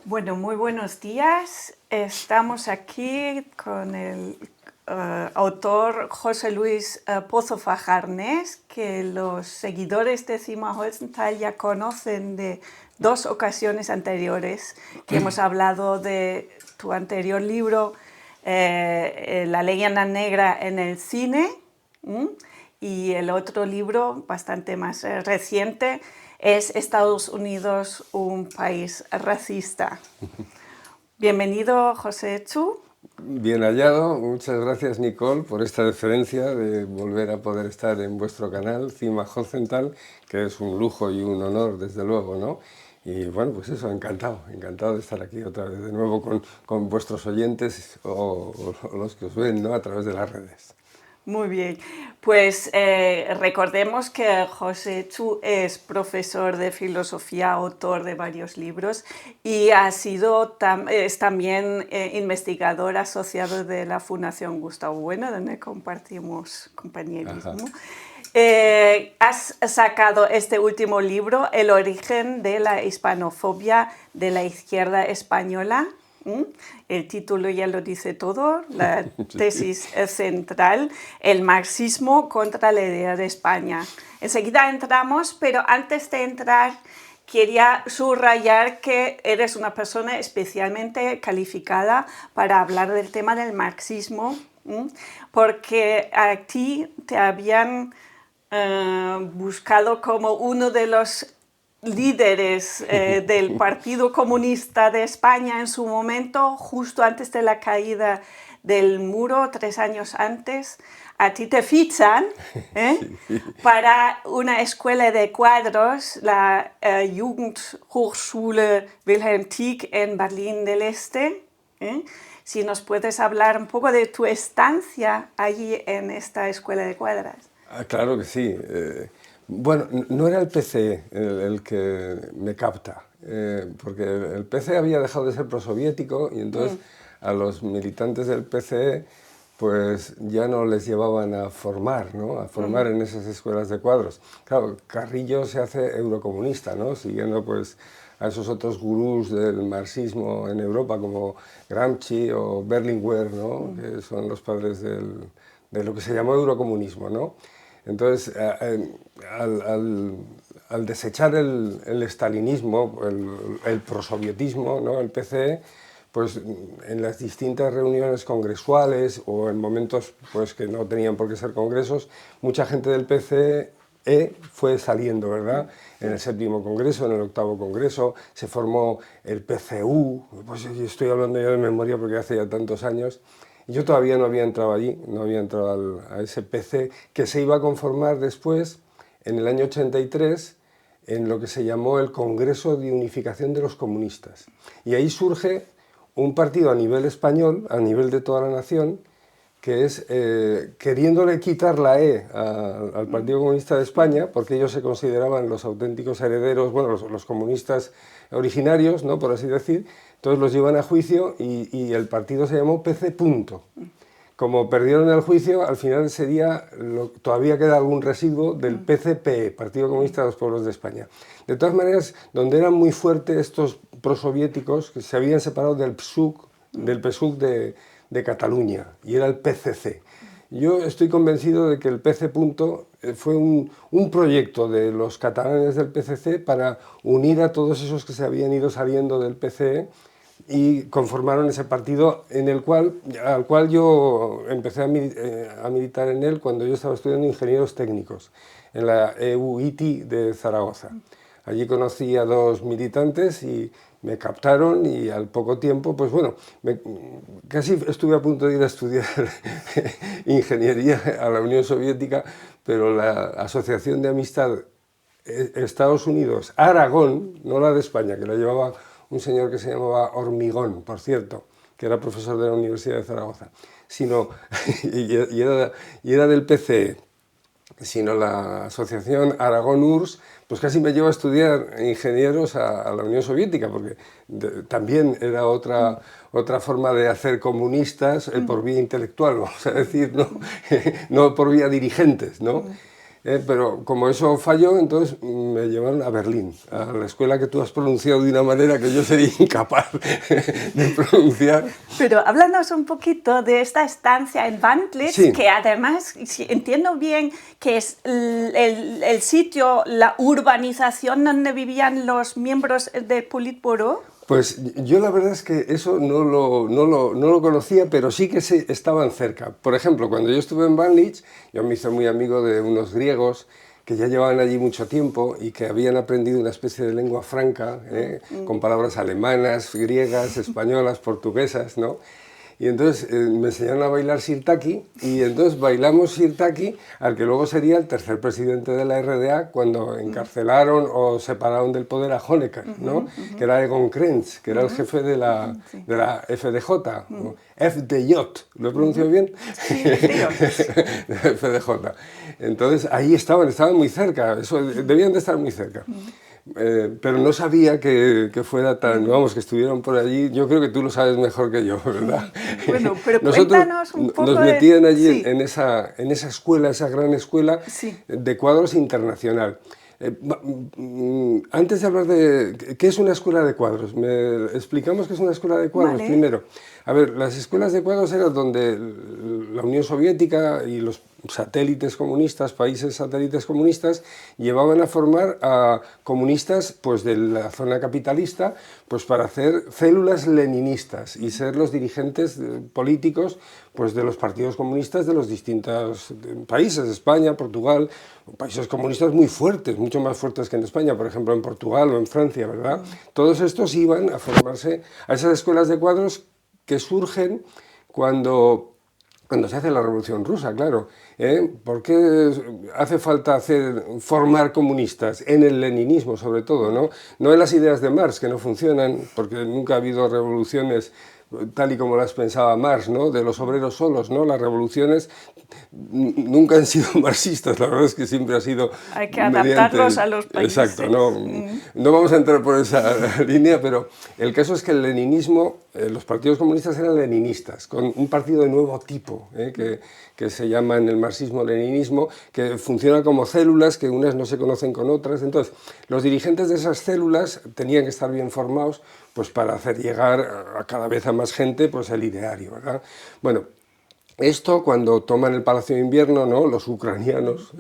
Bueno, muy buenos días. Estamos aquí con el autor José Luis Pozo Fajarnés, que los seguidores de Cima Holzental ya conocen de dos ocasiones anteriores, que hemos hablado de tu anterior libro, La leyenda negra en el cine, y el otro libro, bastante más reciente, es Estados Unidos, un país racista. Bienvenido, José Chu. Bien hallado, muchas gracias Nicole por esta deferencia de volver a poder estar en vuestro canal Cima Holzental, que es un lujo y un honor desde luego, ¿no? Y bueno, pues eso, encantado de estar aquí otra vez de nuevo con vuestros oyentes o los que os ven, ¿no? A través de las redes. Muy bien, pues recordemos que José Chu es profesor de filosofía, autor de varios libros y es también investigador asociado de la Fundación Gustavo Bueno, donde compartimos compañerismo. Has sacado este último libro, El origen de la hispanofobia de la izquierda española. El título ya lo dice todo, la tesis central, el marxismo contra la idea de España. Enseguida entramos, pero antes de entrar quería subrayar que eres una persona especialmente calificada para hablar del tema del marxismo, porque a ti te habían buscado como uno de los líderes del Partido Comunista de España en su momento, justo antes de la caída del muro, 3 años antes. A ti te fichan para una escuela de cuadros, la Jugendhochschule Wilhelm Tieck en Berlín del Este. Si nos puedes hablar un poco de tu estancia allí en esta escuela de cuadros. Claro que sí. Bueno, no era el PCE el que me capta, porque el PCE había dejado de ser prosoviético y entonces a los militantes del PCE pues ya no les llevaban a formar, ¿no? A formar en esas escuelas de cuadros. Claro, Carrillo se hace eurocomunista, ¿no? Siguiendo pues a esos otros gurús del marxismo en Europa como Gramsci o Berlinguer, ¿no? Que son los padres de lo que se llamó eurocomunismo, ¿no? Entonces, al desechar el estalinismo, el prosovietismo, ¿no? El PCE, pues en las distintas reuniones congresuales o en momentos pues, que no tenían por qué ser congresos, mucha gente del PCE fue saliendo, ¿verdad? En el 7º Congreso, en el 8º Congreso, se formó el PCU, pues estoy hablando ya de memoria porque hace ya tantos años. Yo todavía no había entrado allí, no había entrado a ese PC que se iba a conformar después, en el año 83, en lo que se llamó el Congreso de Unificación de los Comunistas. Y ahí surge un partido a nivel español, a nivel de toda la nación, que es queriéndole quitar la E al Partido Comunista de España, porque ellos se consideraban los auténticos herederos, bueno, los comunistas originarios, ¿no? Por así decir. Entonces los llevan a juicio y el partido se llamó PC. Como perdieron el juicio, al final sería, todavía queda algún residuo del PCP, Partido Comunista de los Pueblos de España. De todas maneras, donde eran muy fuertes estos prosoviéticos, que se habían separado del PSUC de Cataluña, y era el PCC. Yo estoy convencido de que el PC. Fue un proyecto de los catalanes del PCC para unir a todos esos que se habían ido saliendo del PCE y conformaron ese partido al cual yo empecé a militar en él cuando yo estaba estudiando ingenieros técnicos en la EUITI de Zaragoza. Allí conocí a 2 militantes y me captaron y al poco tiempo, pues bueno, casi estuve a punto de ir a estudiar ingeniería a la Unión Soviética, pero la Asociación de Amistad Estados Unidos-Aragón, no la de España, que la llevaba un señor que se llamaba Hormigón, por cierto, que era profesor de la Universidad de Zaragoza, y era del PCE, sino la asociación Aragón-URSS, pues casi me lleva a estudiar ingenieros a la Unión Soviética, porque también era otra forma de hacer comunistas por vía intelectual, vamos a decir, no por vía dirigentes, ¿no? Pero como eso falló, entonces me llevaron a Berlín, a la escuela que tú has pronunciado de una manera que yo sería incapaz de pronunciar. Pero háblanos un poquito de esta estancia en Wandlitz, Sí. que además, si entiendo bien, que es el sitio, la urbanización donde vivían los miembros del Politburo. Pues yo la verdad es que eso no lo conocía, pero sí que estaban cerca. Por ejemplo, cuando yo estuve en Wandlitz, yo me hice muy amigo de unos griegos que ya llevaban allí mucho tiempo y que habían aprendido una especie de lengua franca, con palabras alemanas, griegas, españolas, portuguesas, ¿no? Y entonces me enseñaron a bailar sirtaki y entonces bailamos sirtaki al que luego sería el tercer presidente de la RDA cuando encarcelaron o separaron del poder a Honecker, ¿no? Que era Egon Krenz, que era el jefe de la FDJ, o FDJ, ¿lo he pronunciado bien? Sí, FDJ. Entonces ahí estaban muy cerca, debían de estar muy cerca. Pero no sabía que fuera tan, vamos, que estuvieran por allí. Yo creo que tú lo sabes mejor que yo, ¿verdad? Bueno, pero Nosotros cuéntanos un poco nos metían allí sí. en esa escuela, esa gran escuela Sí. de cuadros internacional. Antes de hablar de qué es una escuela de cuadros, explicamos qué es una escuela de cuadros Vale. primero. A ver, las escuelas de cuadros eran donde la Unión Soviética y los satélites comunistas, países satélites comunistas, llevaban a formar a comunistas pues, de la zona capitalista pues, para hacer células leninistas y ser los dirigentes políticos pues, de los partidos comunistas de los distintos países, España, Portugal, países comunistas muy fuertes, mucho más fuertes que en España, por ejemplo en Portugal o en Francia, ¿verdad? Todos estos iban a formarse a esas escuelas de cuadros que surgen cuando se hace la Revolución Rusa, claro. ¿Por qué hace falta formar comunistas? En el leninismo, sobre todo, ¿no? No en las ideas de Marx, que no funcionan, porque nunca ha habido revoluciones tal y como las pensaba Marx, ¿no? De los obreros solos, ¿no? Las revoluciones nunca han sido marxistas, la verdad es que siempre ha sido... Hay que adaptarlos a los países. Exacto, no vamos a entrar por esa línea, pero el caso es que el leninismo, los partidos comunistas eran leninistas, con un partido de nuevo tipo, que se llama en el marxismo-leninismo, que funciona como células, que unas no se conocen con otras. Entonces, los dirigentes de esas células tenían que estar bien formados pues, para hacer llegar a cada vez a más gente pues, el ideario, ¿verdad? Bueno, esto cuando toman el Palacio de Invierno, ¿no? Los ucranianos,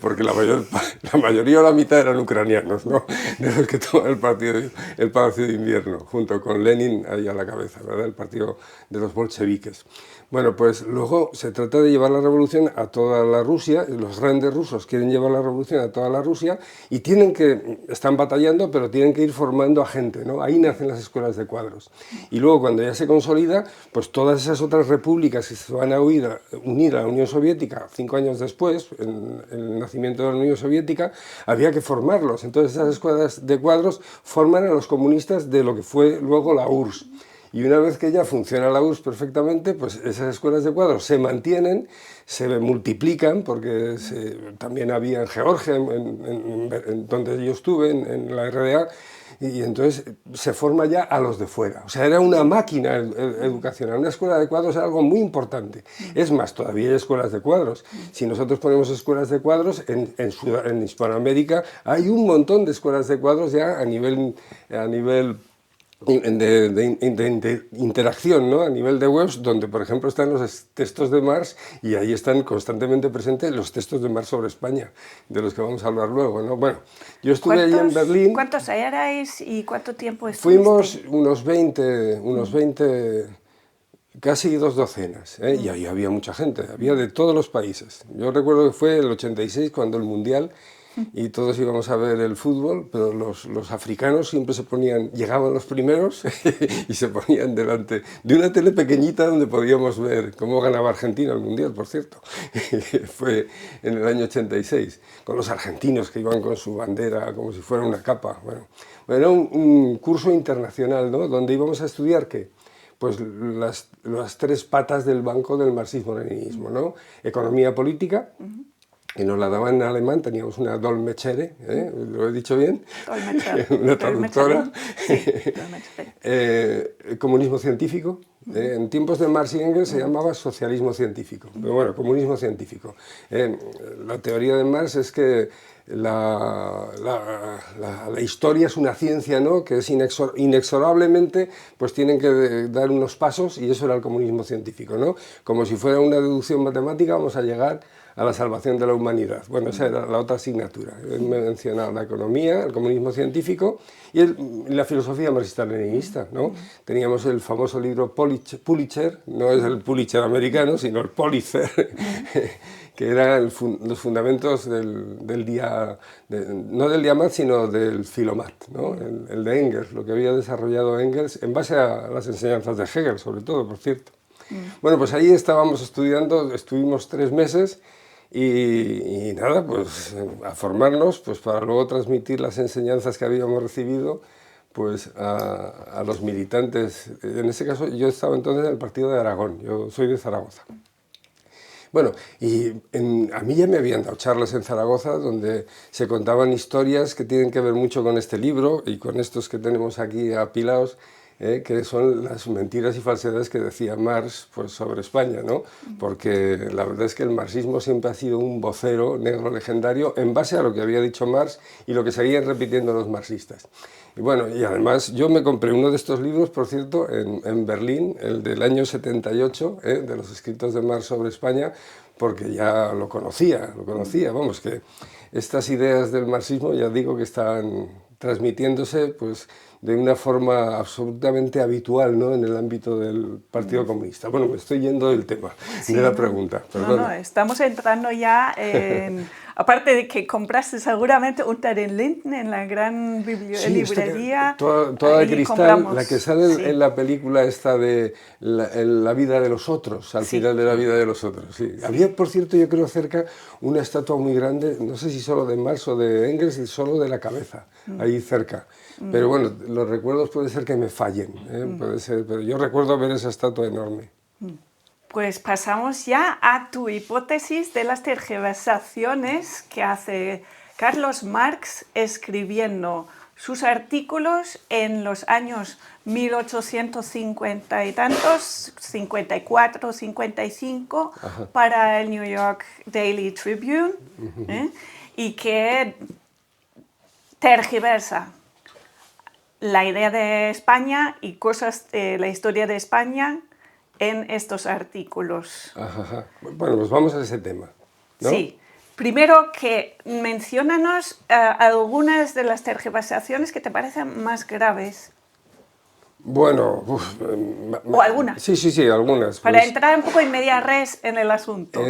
porque la mayoría o la mitad eran ucranianos, ¿no? De los que toman el Palacio de Invierno, junto con Lenin ahí a la cabeza, ¿verdad? El partido de los bolcheviques. Bueno, pues luego se trata de llevar la revolución a toda la Rusia, los grandes rusos quieren llevar la revolución a toda la Rusia y están batallando, pero tienen que ir formando a gente, ¿no? Ahí nacen las escuelas de cuadros. Y luego cuando ya se consolida, pues todas esas otras repúblicas que se van a unir a la Unión Soviética 5 años después, en el nacimiento de la Unión Soviética, había que formarlos. Entonces esas escuelas de cuadros forman a los comunistas de lo que fue luego la URSS. Y una vez que ya funciona la URSS perfectamente, pues esas escuelas de cuadros se mantienen, se multiplican, porque también había en Georgia, donde yo estuve, en la RDA, y entonces se forma ya a los de fuera. O sea, era una máquina educacional. Una escuela de cuadros era algo muy importante. Es más, todavía hay escuelas de cuadros. Si nosotros ponemos escuelas de cuadros, en Hispanoamérica hay un montón de escuelas de cuadros ya a nivel de interacción, ¿no? A nivel de webs, donde por ejemplo están los textos de Marx y ahí están constantemente presentes los textos de Marx sobre España, de los que vamos a hablar luego, ¿no? Bueno, yo estuve allí en Berlín. ¿Cuántos erais y cuánto tiempo estuviste? Fuimos unos 20, casi 2 docenas, y ahí había mucha gente, había de todos los países. Yo recuerdo que fue el 86 cuando el Mundial y todos íbamos a ver el fútbol, pero los africanos siempre llegaban los primeros y se ponían delante de una tele pequeñita donde podíamos ver cómo ganaba Argentina el Mundial, por cierto. Fue en el año 86, con los argentinos que iban con su bandera como si fuera una capa. Bueno, era un curso internacional, ¿no? Donde íbamos a estudiar ¿qué? Pues las 3 patas del banco del marxismo-leninismo, ¿no? Economía política, y nos la daban en alemán, teníamos una Dolmetschere, ¿lo he dicho bien? Dolmetscher. Una traductora. Sí, Dolmetscher. Comunismo científico. En tiempos de Marx y Engels se llamaba socialismo científico, pero bueno, comunismo científico. La teoría de Marx es que la historia es una ciencia, ¿no?, que es inexorablemente, pues tienen que dar unos pasos, y eso era el comunismo científico, ¿no? Como si fuera una deducción matemática, vamos a llegar a la salvación de la humanidad. Bueno, esa era la otra asignatura. He mencionado la economía, el comunismo científico y la filosofía marxista-leninista, ¿no? Teníamos el famoso libro Pulitzer, no es el Pulitzer americano, sino el Pulitzer, que eran los fundamentos del día, no del Diamat, sino del Filomat, ¿no? El de Engels, lo que había desarrollado Engels, en base a las enseñanzas de Hegel, sobre todo, por cierto. Bueno, pues ahí estábamos estudiando, estuvimos 3 meses, y nada, pues a formarnos, pues para luego transmitir las enseñanzas que habíamos recibido, pues a los militantes. En ese caso yo estaba entonces en el partido de Aragón, yo soy de Zaragoza. Bueno, y a mí ya me habían dado charlas en Zaragoza donde se contaban historias que tienen que ver mucho con este libro y con estos que tenemos aquí apilados, que son las mentiras y falsedades que decía Marx, pues, sobre España, ¿no? Porque la verdad es que el marxismo siempre ha sido un vocero negro legendario en base a lo que había dicho Marx y lo que seguían repitiendo los marxistas. Y bueno, y además yo me compré uno de estos libros, por cierto, en Berlín, el del año 78, de los escritos de Marx sobre España, porque ya lo conocía, vamos, que estas ideas del marxismo ya digo que están transmitiéndose, pues, de una forma absolutamente habitual, ¿no?, en el ámbito del Partido Comunista. Bueno, me estoy yendo del tema, sí, de la pregunta, perdón. No, estamos entrando ya en... Aparte de que compraste seguramente un Terry Linden en la gran librería. Toda de cristal, la que sale en la película esta de la vida de los otros, al final de la vida de los otros. Sí. Había, por cierto, yo creo cerca una estatua muy grande, no sé si solo de Marx o de Engels, solo de la cabeza, ahí cerca. Pero bueno, los recuerdos puede ser que me fallen, puede ser, pero yo recuerdo ver esa estatua enorme. Pues pasamos ya a tu hipótesis de las tergiversaciones que hace Carlos Marx escribiendo sus artículos en los años 1850 y tantos, 54, 55, para el New York Daily Tribune, y que tergiversa la idea de España y cosas de la historia de España en estos artículos. Bueno, pues vamos a ese tema, ¿no? Sí. Primero que menciónanos algunas de las tergiversaciones que te parecen más graves. Bueno, o algunas. Sí, algunas. Para entrar un poco en media res en el asunto.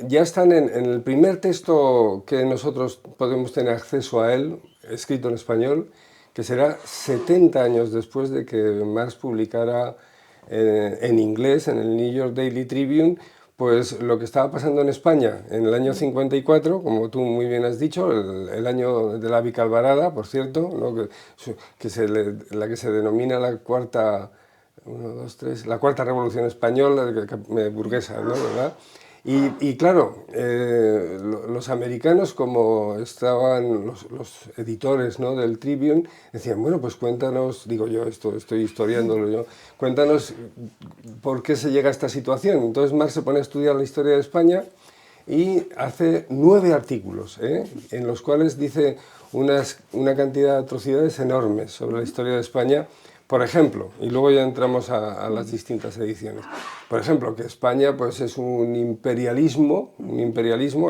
Ya están en el primer texto que nosotros podemos tener acceso a él, escrito en español, que será 70 años después de que Marx publicara en inglés, en el New York Daily Tribune, pues lo que estaba pasando en España en el año 54, como tú muy bien has dicho, el año de la Vicalvarada, por cierto, ¿no?, la que se denomina la cuarta revolución española, burguesa, ¿no?, ¿verdad? Y claro, los americanos, como estaban los editores, ¿no?, del Tribune, decían, bueno, pues cuéntanos, digo yo, estoy historiándolo yo, cuéntanos por qué se llega a esta situación. Entonces Marx se pone a estudiar la historia de España y hace 9 artículos, en los cuales dice una cantidad de atrocidades enormes sobre la historia de España. Por ejemplo, y luego ya entramos a las distintas ediciones, por ejemplo, que España, pues, es un imperialismo,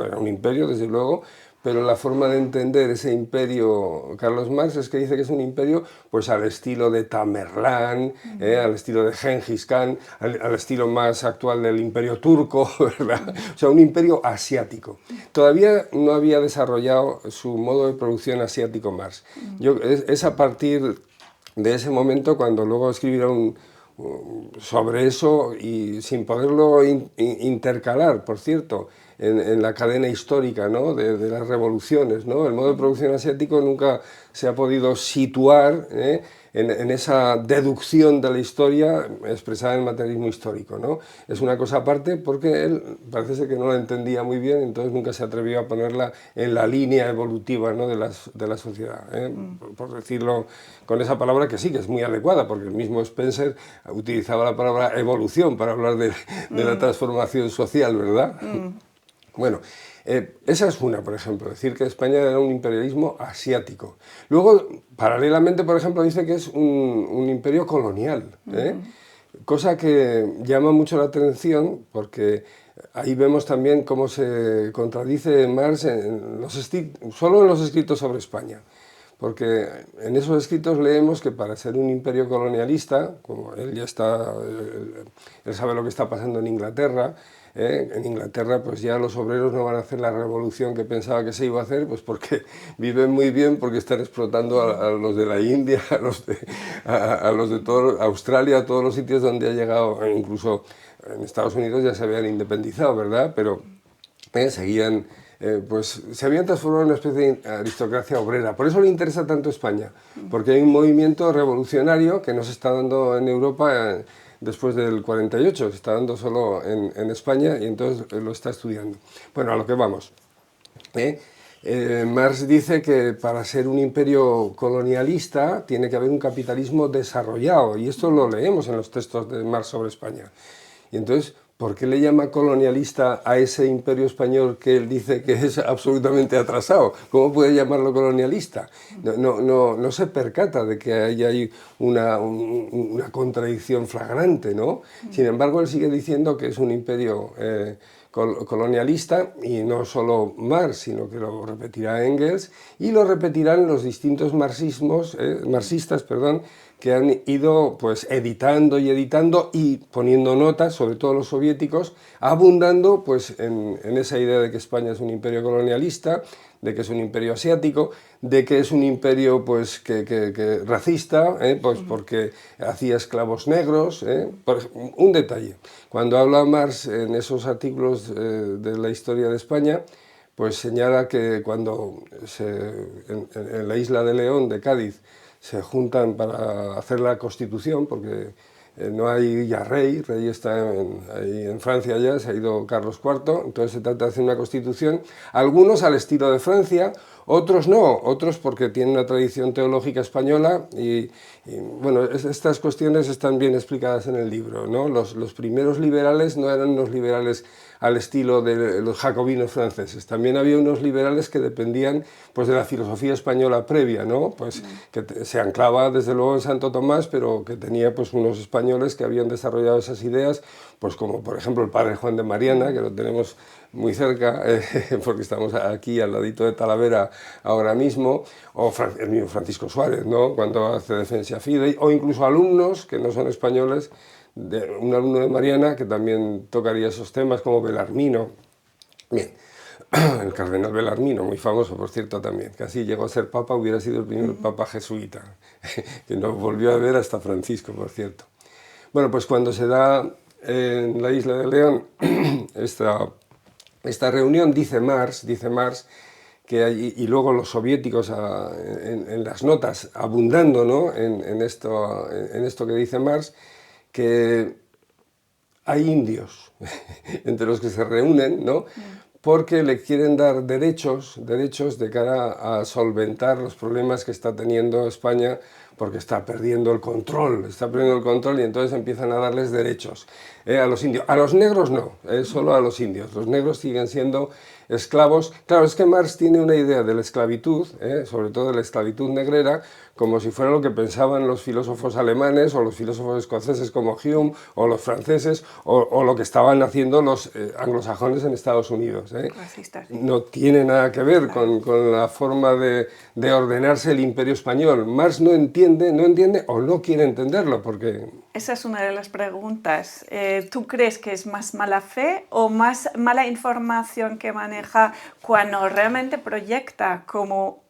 era un imperio desde luego, pero la forma de entender ese imperio, Carlos Marx, es que dice que es un imperio, pues, al estilo de Tamerlán, al estilo de Gengis Khan, al estilo más actual del imperio turco, ¿verdad? O sea, un imperio asiático. Todavía no había desarrollado su modo de producción asiático Marx. Es a partir de ese momento cuando luego escribirá sobre eso, y sin poderlo intercalar, por cierto, en la cadena histórica, ¿no? de las revoluciones, ¿no? El modo de producción asiático nunca se ha podido situar en esa deducción de la historia expresada en el materialismo histórico, ¿no? Es una cosa aparte porque él parece ser que no la entendía muy bien, entonces nunca se atrevió a ponerla en la línea evolutiva, ¿no? de la sociedad, por decirlo con esa palabra que sí, que es muy adecuada, porque el mismo Spencer utilizaba la palabra evolución para hablar de la transformación social, ¿verdad? Bueno, esa es una, por ejemplo, decir que España era un imperialismo asiático. Luego, paralelamente, por ejemplo, dice que es un imperio colonial, cosa que llama mucho la atención porque ahí vemos también cómo se contradice Marx solo en los escritos sobre España. Porque en esos escritos leemos que para ser un imperio colonialista, como él sabe lo que está pasando en Inglaterra, en Inglaterra pues ya los obreros no van a hacer la revolución que pensaba que se iba a hacer, pues porque viven muy bien, porque están explotando a los de la India, a los de todo, Australia, a todos los sitios donde ha llegado, incluso en Estados Unidos ya se habían independizado, ¿verdad? Pero seguían... pues se habían transformado en una especie de aristocracia obrera. Por eso le interesa tanto España, porque hay un movimiento revolucionario que no se está dando en Europa después del 48, se está dando solo en España y entonces lo está estudiando. Bueno, a lo que vamos. Marx dice que para ser un imperio colonialista tiene que haber un capitalismo desarrollado, y esto lo leemos en los textos de Marx sobre España. Y entonces, ¿por qué le llama colonialista a ese imperio español que él dice que es absolutamente atrasado? ¿Cómo puede llamarlo colonialista? No se percata de que hay una contradicción flagrante, ¿no? Sin embargo, él sigue diciendo que es un imperio colonialista, y no solo Marx, sino que lo repetirá Engels y lo repetirán los distintos marxistas, que han ido pues editando y poniendo notas, sobre todo los soviéticos, abundando pues en esa idea de que España es un imperio colonialista, de que es un imperio asiático, de que es un imperio pues que racista, pues porque hacía esclavos negros. Un detalle, cuando habla Marx en esos artículos de la historia de España, pues señala que cuando en la isla de León, de Cádiz, se juntan para hacer la Constitución, porque no hay ya rey está ahí en Francia ya, se ha ido Carlos IV, entonces se trata de hacer una Constitución, algunos al estilo de Francia, otros no, otros porque tienen una tradición teológica española y bueno, estas cuestiones están bien explicadas en el libro, ¿no? Los primeros liberales no eran unos liberales al estilo de los jacobinos franceses, también había unos liberales que dependían pues de la filosofía española previa, ¿no? Pues que se anclaba desde luego en Santo Tomás, pero que tenía pues unos españoles que habían desarrollado esas ideas, pues como por ejemplo el padre Juan de Mariana, que lo tenemos muy cerca, porque estamos aquí al ladito de Talavera ahora mismo, o el mismo Francisco Suárez, ¿no? Cuando hace Defensa Fidei, o incluso alumnos que no son españoles, un alumno de Mariana que también tocaría esos temas, como Belarmino. Bien, el cardenal Belarmino, muy famoso por cierto también, casi llegó a ser papa, hubiera sido el primer papa jesuita, que no volvió a ver hasta Francisco, por cierto. Bueno, pues cuando se da en la isla de León esta reunión, dice Marx que allí, y luego los soviéticos en las notas abundando, ¿no? en esto que dice Marx, que hay indios entre los que se reúnen, ¿no? Porque le quieren dar derechos de cara a solventar los problemas que está teniendo España, porque está perdiendo el control y entonces empiezan a darles derechos a los indios. A los negros no, solo a los indios. Los negros siguen siendo esclavos. Claro, es que Marx tiene una idea de la esclavitud, sobre todo de la esclavitud negrera, como si fuera lo que pensaban los filósofos alemanes o los filósofos escoceses como Hume o los franceses o lo que estaban haciendo los anglosajones en Estados Unidos. Racistas. No tiene nada que ver con la forma de ordenarse el imperio español. Marx no entiende o no quiere entenderlo porque... Esa es una de las preguntas. ¿Tú crees que es más mala fe o más mala información que maneja cuando realmente proyecta como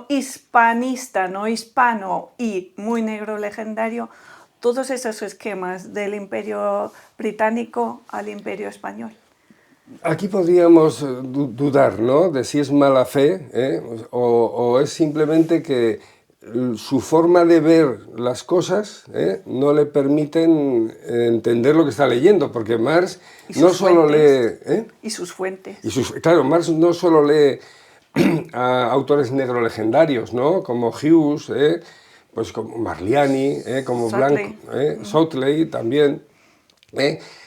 hispanista, no hispano y muy negro legendario, todos esos esquemas del imperio británico al imperio español? Aquí podríamos dudar, ¿no?, de si es mala fe, o es simplemente que su forma de ver las cosas no le permiten entender lo que está leyendo, porque Marx no solo lee... Y sus fuentes. Claro, Marx no solo lee a autores negrolegendarios, ¿no?, como Hughes, pues como Marliani, como Blanco, Sotley también,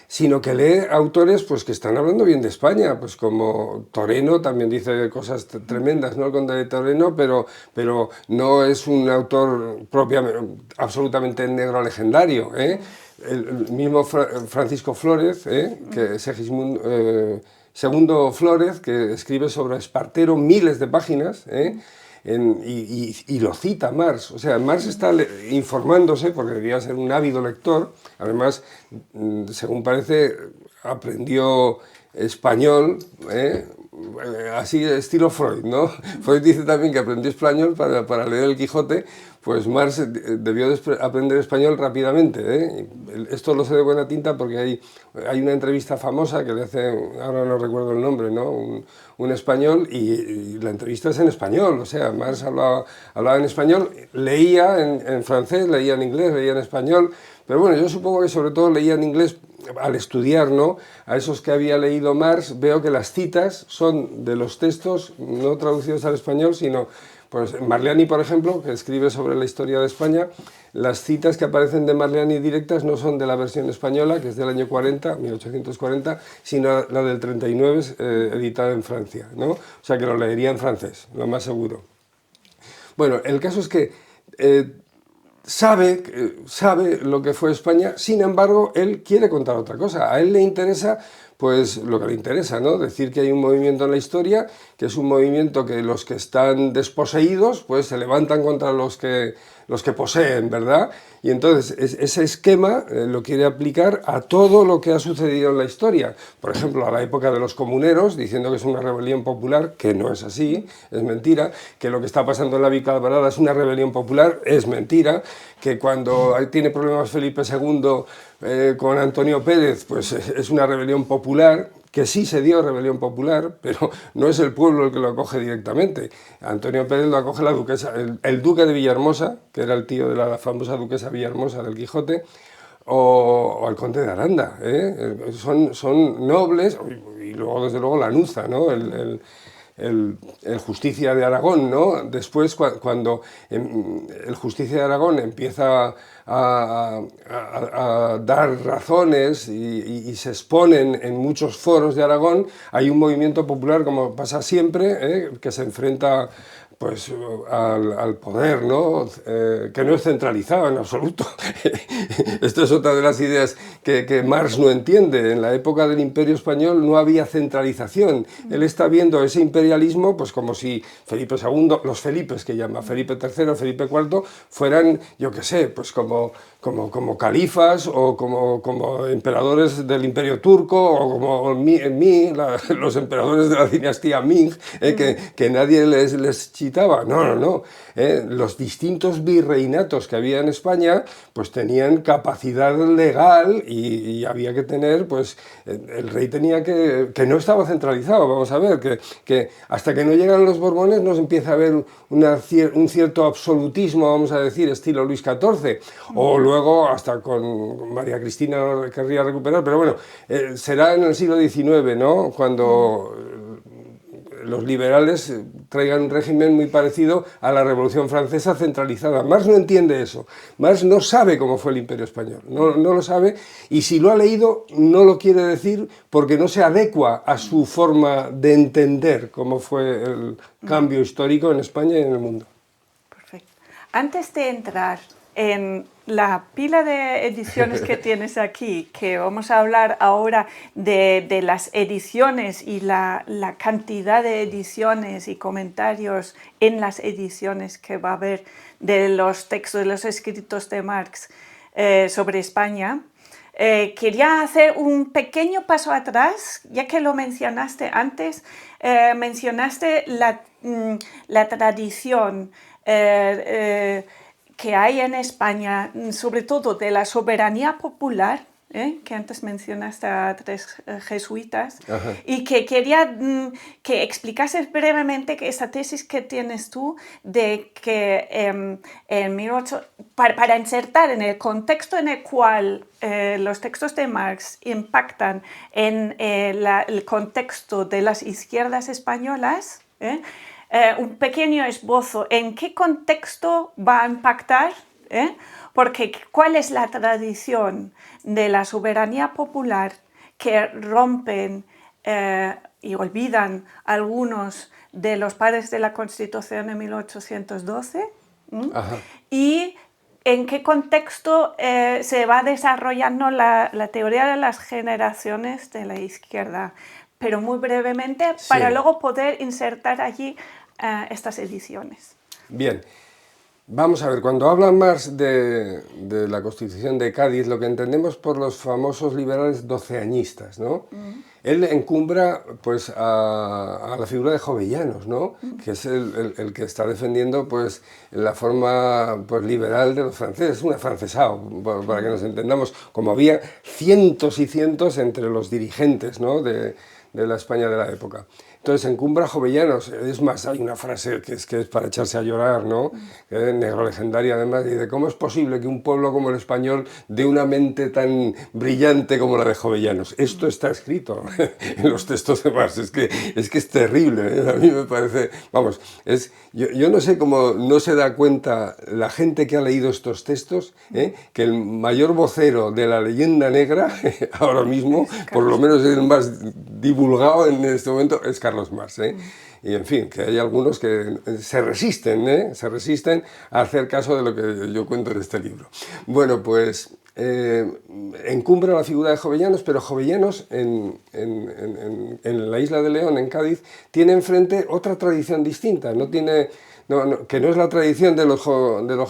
sino que lee autores pues, que están hablando bien de España, pues como Toreno también dice cosas tremendas, ¿no?, el conde de Toreno, pero no es un autor propiamente, absolutamente negro legendario. El mismo Francisco Flórez, que Segismundo Segundo Flórez, que escribe sobre Espartero miles de páginas, y lo cita Marx. O sea, Marx está informándose porque debía ser un ávido lector. Además, según parece, aprendió español, así estilo Freud, ¿no? Freud dice también que aprendió español para leer el Quijote. Pues Marx debió aprender español rápidamente. Esto lo sé de buena tinta porque hay una entrevista famosa que le hace, ahora no recuerdo el nombre, ¿no?, un español, y la entrevista es en español. O sea, Marx hablaba en español, leía en francés, leía en inglés, leía en español, pero bueno, yo supongo que sobre todo leía en inglés. Al estudiar, ¿no?, a esos que había leído Marx, veo que las citas son de los textos no traducidos al español, sino pues Marliani, por ejemplo, que escribe sobre la historia de España. Las citas que aparecen de Marliani directas no son de la versión española, que es del año 40, 1840, sino la del 39, editada en Francia, ¿no? O sea que lo leería en francés, lo más seguro. Bueno, el caso es que sabe lo que fue España, sin embargo, él quiere contar otra cosa. A él le interesa pues lo que le interesa, ¿no? Decir que hay un movimiento en la historia, que es un movimiento que los que están desposeídos pues se levantan contra los que poseen, ¿verdad? Y entonces ese esquema lo quiere aplicar a todo lo que ha sucedido en la historia. Por ejemplo, a la época de los comuneros, diciendo que es una rebelión popular, que no es así, es mentira, que lo que está pasando en la Vicalvarada es una rebelión popular, es mentira, que cuando tiene problemas Felipe II con Antonio Pérez, pues es una rebelión popular, que sí se dio rebelión popular, pero no es el pueblo el que lo acoge directamente. Antonio Pérez lo acoge la duquesa, el duque de Villahermosa, que era el tío de la famosa duquesa Villahermosa del Quijote, o al conde de Aranda. Son nobles, y luego desde luego Lanuza, ¿no?, el Justicia de Aragón, ¿no? Después, cuando el Justicia de Aragón empieza a dar razones y se exponen en muchos foros de Aragón, hay un movimiento popular, como pasa siempre, que se enfrenta pues al poder, ¿no?, que no es centralizado en absoluto. Esto es otra de las ideas que Marx no entiende. En la época del Imperio Español no había centralización. Él está viendo ese imperialismo pues como si Felipe II, los Felipes que llama, Felipe III, Felipe IV, fueran, yo qué sé, pues como califas o como emperadores del Imperio Turco o como los emperadores de la dinastía Ming, que nadie les chitaba. No. Los distintos virreinatos que había en España pues tenían capacidad legal y había que tener, pues el rey tenía que no estaba centralizado. Vamos a ver, que hasta que no llegan los Borbones no se empieza a ver un cierto absolutismo, vamos a decir, estilo Luis XIV, o luego hasta con María Cristina lo querría recuperar, pero bueno, será en el siglo XIX, ¿no?, cuando los liberales traigan un régimen muy parecido a la Revolución Francesa centralizada. Marx no entiende eso. Marx no sabe cómo fue el Imperio Español, no lo sabe, y si lo ha leído no lo quiere decir porque no se adecua a su forma de entender cómo fue el cambio histórico en España y en el mundo. Perfecto. Antes de entrar en la pila de ediciones que tienes aquí, que vamos a hablar ahora de las ediciones y la cantidad de ediciones y comentarios en las ediciones que va a haber de los textos, de los escritos de Marx sobre España, quería hacer un pequeño paso atrás, ya que lo mencionaste antes, mencionaste la tradición que hay en España, sobre todo de la soberanía popular, que antes mencionaste a 3 jesuitas, Ajá. y que quería que explicases brevemente que esa tesis que tienes tú de que en 18, para insertar en el contexto en el cual los textos de Marx impactan en el contexto de las izquierdas españolas, un pequeño esbozo en qué contexto va a impactar, porque ¿cuál es la tradición de la soberanía popular que rompen y olvidan algunos de los padres de la Constitución de 1812? Y en qué contexto se va desarrollando la teoría de las generaciones de la izquierda, pero muy brevemente, para Sí. luego poder insertar allí estas ediciones. Bien. Vamos a ver, cuando habla Marx de la Constitución de Cádiz, lo que entendemos por los famosos liberales doceañistas, ¿no? Él encumbra pues a la figura de Jovellanos, ¿no? Que es el que está defendiendo pues la forma pues liberal de los franceses, un afrancesado, para que nos entendamos, como había cientos y cientos entre los dirigentes, ¿no? de la España de la época. Entonces, encumbra a Jovellanos. Es más, hay una frase que es para echarse a llorar, ¿no? Negro legendaria, además, dice: ¿cómo es posible que un pueblo como el español dé una mente tan brillante como la de Jovellanos? Esto está escrito en los textos de Marx. Es que es terrible, ¿eh? A mí me parece... Vamos, yo no sé cómo no se da cuenta la gente que ha leído estos textos, que el mayor vocero de la leyenda negra, ahora mismo, por lo menos el más divulgado en este momento, es Carlos Marx, y en fin, que hay algunos que se resisten a hacer caso de lo que yo cuento en este libro. Bueno, pues encumbra la figura de Jovellanos, pero Jovellanos en la isla de León, en Cádiz, tiene enfrente otra tradición distinta, que no es la tradición de los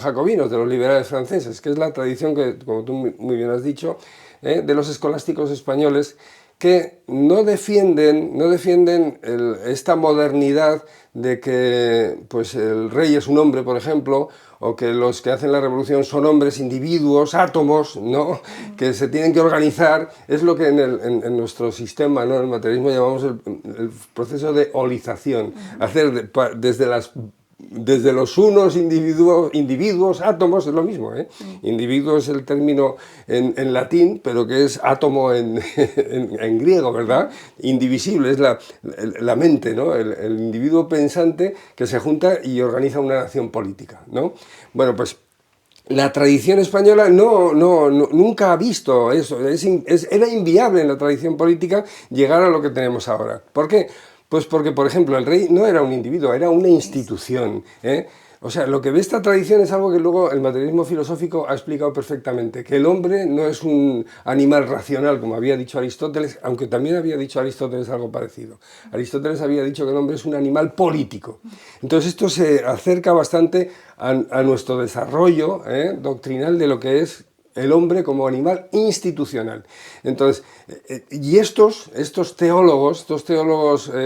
jacobinos, de los liberales franceses, que es la tradición que, como tú muy bien has dicho, de los escolásticos españoles, que no defienden esta modernidad de que pues, el rey es un hombre, por ejemplo, o que los que hacen la revolución son hombres, individuos, átomos, ¿no? Que se tienen que organizar. Es lo que en nuestro sistema, ¿no? En el materialismo llamamos el proceso de olización, hacer desde los unos individuos, átomos, es lo mismo, Individuo es el término en latín, pero que es átomo en griego, ¿verdad? Indivisible, es la mente, ¿no? El individuo pensante que se junta y organiza una nación política, ¿no? Bueno, pues la tradición española nunca ha visto eso. Era inviable en la tradición política llegar a lo que tenemos ahora. ¿Por qué? Pues porque, por ejemplo, el rey no era un individuo, era una institución, O sea, lo que ve esta tradición es algo que luego el materialismo filosófico ha explicado perfectamente, que el hombre no es un animal racional, como había dicho Aristóteles, aunque también había dicho Aristóteles algo parecido. Aristóteles había dicho que el hombre es un animal político. Entonces esto se acerca bastante a nuestro desarrollo doctrinal de lo que es el hombre como animal institucional. Entonces, y estos teólogos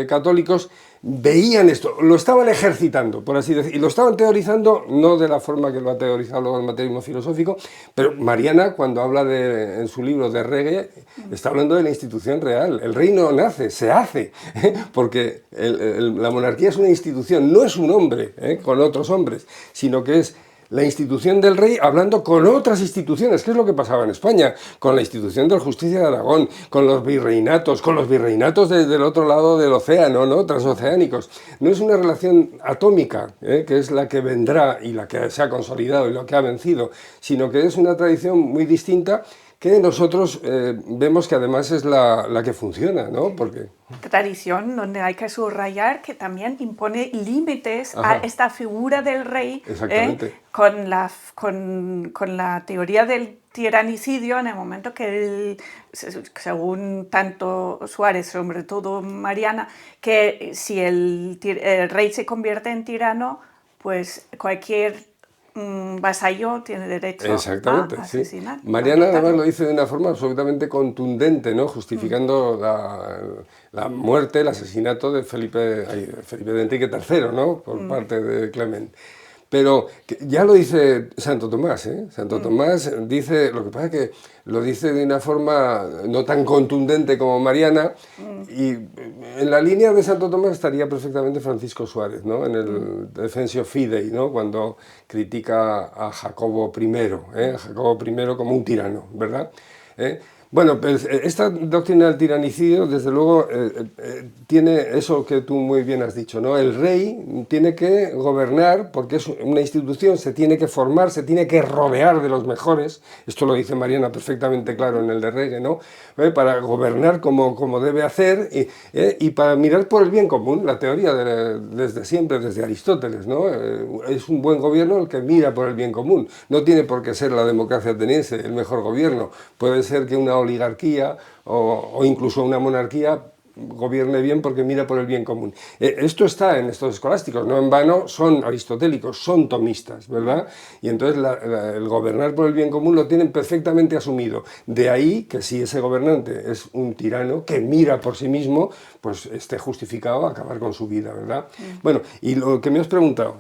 católicos veían esto, lo estaban ejercitando, por así decir, y lo estaban teorizando, no de la forma que lo ha teorizado luego el materialismo filosófico, pero Mariana, cuando habla en su libro de Reggae, está hablando de la institución real. El rey no nace, se hace, porque la monarquía es una institución, no es un hombre con otros hombres, sino que es la institución del rey hablando con otras instituciones, que es lo que pasaba en España, con la institución de la justicia de Aragón, con los virreinatos desde el otro lado del océano, ¿no? Transoceánicos. No es una relación atómica, que es la que vendrá y la que se ha consolidado y lo que ha vencido, sino que es una tradición muy distinta que nosotros vemos que además es la que funciona, ¿no? Porque... Tradición donde hay que subrayar que también impone límites a esta figura del rey, con la teoría del tiranicidio, en el momento que según tanto Suárez, sobre todo Mariana, que si el rey se convierte en tirano, pues cualquier vasallo tiene derecho a asesinar. Sí. Mariana además lo dice de una forma absolutamente contundente, ¿no? Justificando la muerte, el asesinato de Felipe de Enrique III, ¿no? Por parte de Clement. Pero ya lo dice Santo Tomás, ¿eh? Santo Tomás dice, lo que pasa es que lo dice de una forma no tan contundente como Mariana, y en la línea de Santo Tomás estaría perfectamente Francisco Suárez, ¿no? En el Defensio Fidei, ¿no? Cuando critica a Jacobo I, a Jacobo I como un tirano, ¿verdad? Bueno, pues esta doctrina del tiranicidio, desde luego, tiene eso que tú muy bien has dicho, ¿no? El rey tiene que gobernar, porque es una institución, se tiene que formar, se tiene que rodear de los mejores, esto lo dice Mariana perfectamente claro en el de Regge, ¿no? Para gobernar como debe hacer y para mirar por el bien común, la teoría desde siempre, desde Aristóteles, ¿no? Es un buen gobierno el que mira por el bien común, no tiene por qué ser la democracia ateniense el mejor gobierno, puede ser que una oligarquía o incluso una monarquía gobierne bien porque mira por el bien común. Esto está en estos escolásticos, no en vano son aristotélicos, son tomistas, ¿verdad? Y entonces el gobernar por el bien común lo tienen perfectamente asumido. De ahí que si ese gobernante es un tirano que mira por sí mismo, pues esté justificado a acabar con su vida, ¿verdad? Bueno, y lo que me has preguntado,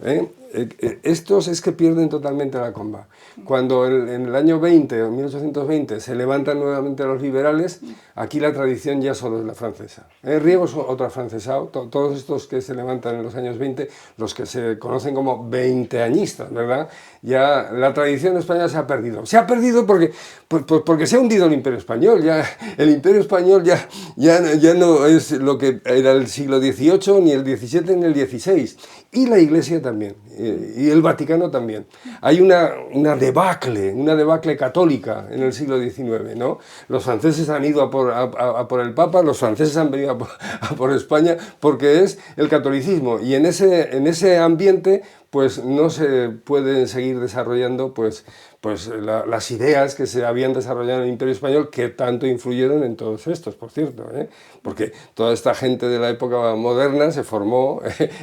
estos es que pierden totalmente la comba. Cuando en el año 20, o 1820, se levantan nuevamente los liberales, aquí la tradición ya solo es la francesa. Riego es otro afrancesado, todos estos que se levantan en los años 20, los que se conocen como veinteañistas, ¿verdad? Ya la tradición española se ha perdido. Se ha perdido porque se ha hundido el Imperio Español. Ya, el Imperio Español ya no es lo que era el siglo XVIII, ni el XVII, ni el XVI. Y la Iglesia también, y el Vaticano también. Hay una debacle católica en el siglo XIX, ¿no? Los franceses han ido a por el Papa, los franceses han venido a por España, porque es el catolicismo. Y en ese ambiente pues no se pueden seguir desarrollando pues las ideas que se habían desarrollado en el Imperio Español, que tanto influyeron en todos estos, por cierto, porque toda esta gente de la época moderna se formó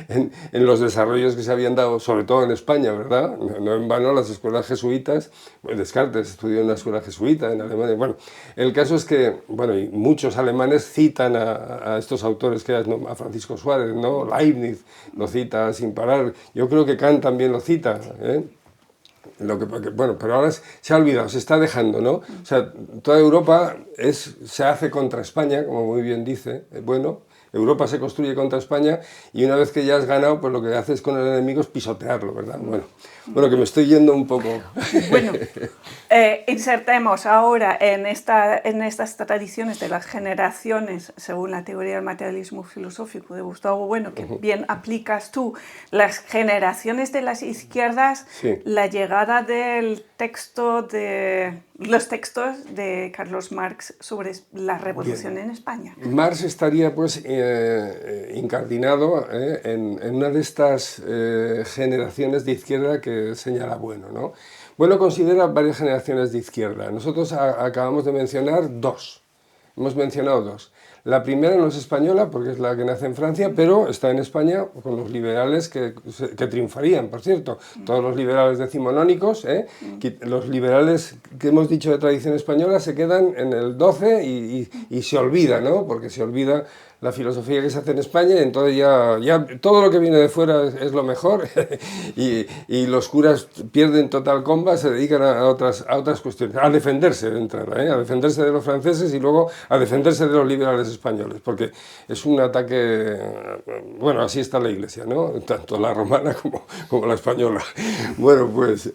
en los desarrollos que se habían dado, sobre todo en España, ¿verdad? No en vano las escuelas jesuitas, Descartes estudió en una escuela jesuita en Alemania. Bueno, el caso es que, bueno, y muchos alemanes citan a estos autores, a Francisco Suárez, ¿no? Leibniz lo cita sin parar, yo creo que Kant también lo cita, bueno, pero ahora se ha olvidado, se está dejando, ¿no? O sea, toda Europa se hace contra España, como muy bien dice, bueno, Europa se construye contra España y una vez que ya has ganado, pues lo que haces con el enemigo es pisotearlo, ¿verdad? Bueno, que me estoy yendo un poco. Bueno, insertemos ahora en estas tradiciones de las generaciones, según la teoría del materialismo filosófico de Gustavo Bueno, que bien aplicas tú, las generaciones de las izquierdas, sí. La llegada del los textos de Carlos Marx sobre la revolución en España. Marx estaría pues incardinado en una de estas generaciones de izquierda que señala Bueno, ¿no? Bueno, considera varias generaciones de izquierda. Nosotros acabamos de mencionar dos. Hemos mencionado dos. La primera no es española, porque es la que nace en Francia, pero está en España con los liberales que triunfarían, por cierto. Todos los liberales decimonónicos, los liberales que hemos dicho de tradición española se quedan en el 12 y se olvida, ¿no? Porque se olvida la filosofía que se hace en España, y entonces ya todo lo que viene de fuera es lo mejor y los curas pierden total comba, se dedican a otras cuestiones, a defenderse de entrada, a defenderse de los franceses y luego a defenderse de los liberales españoles, porque es un ataque, bueno, así está la Iglesia, ¿no? Tanto la romana como la española. Bueno, pues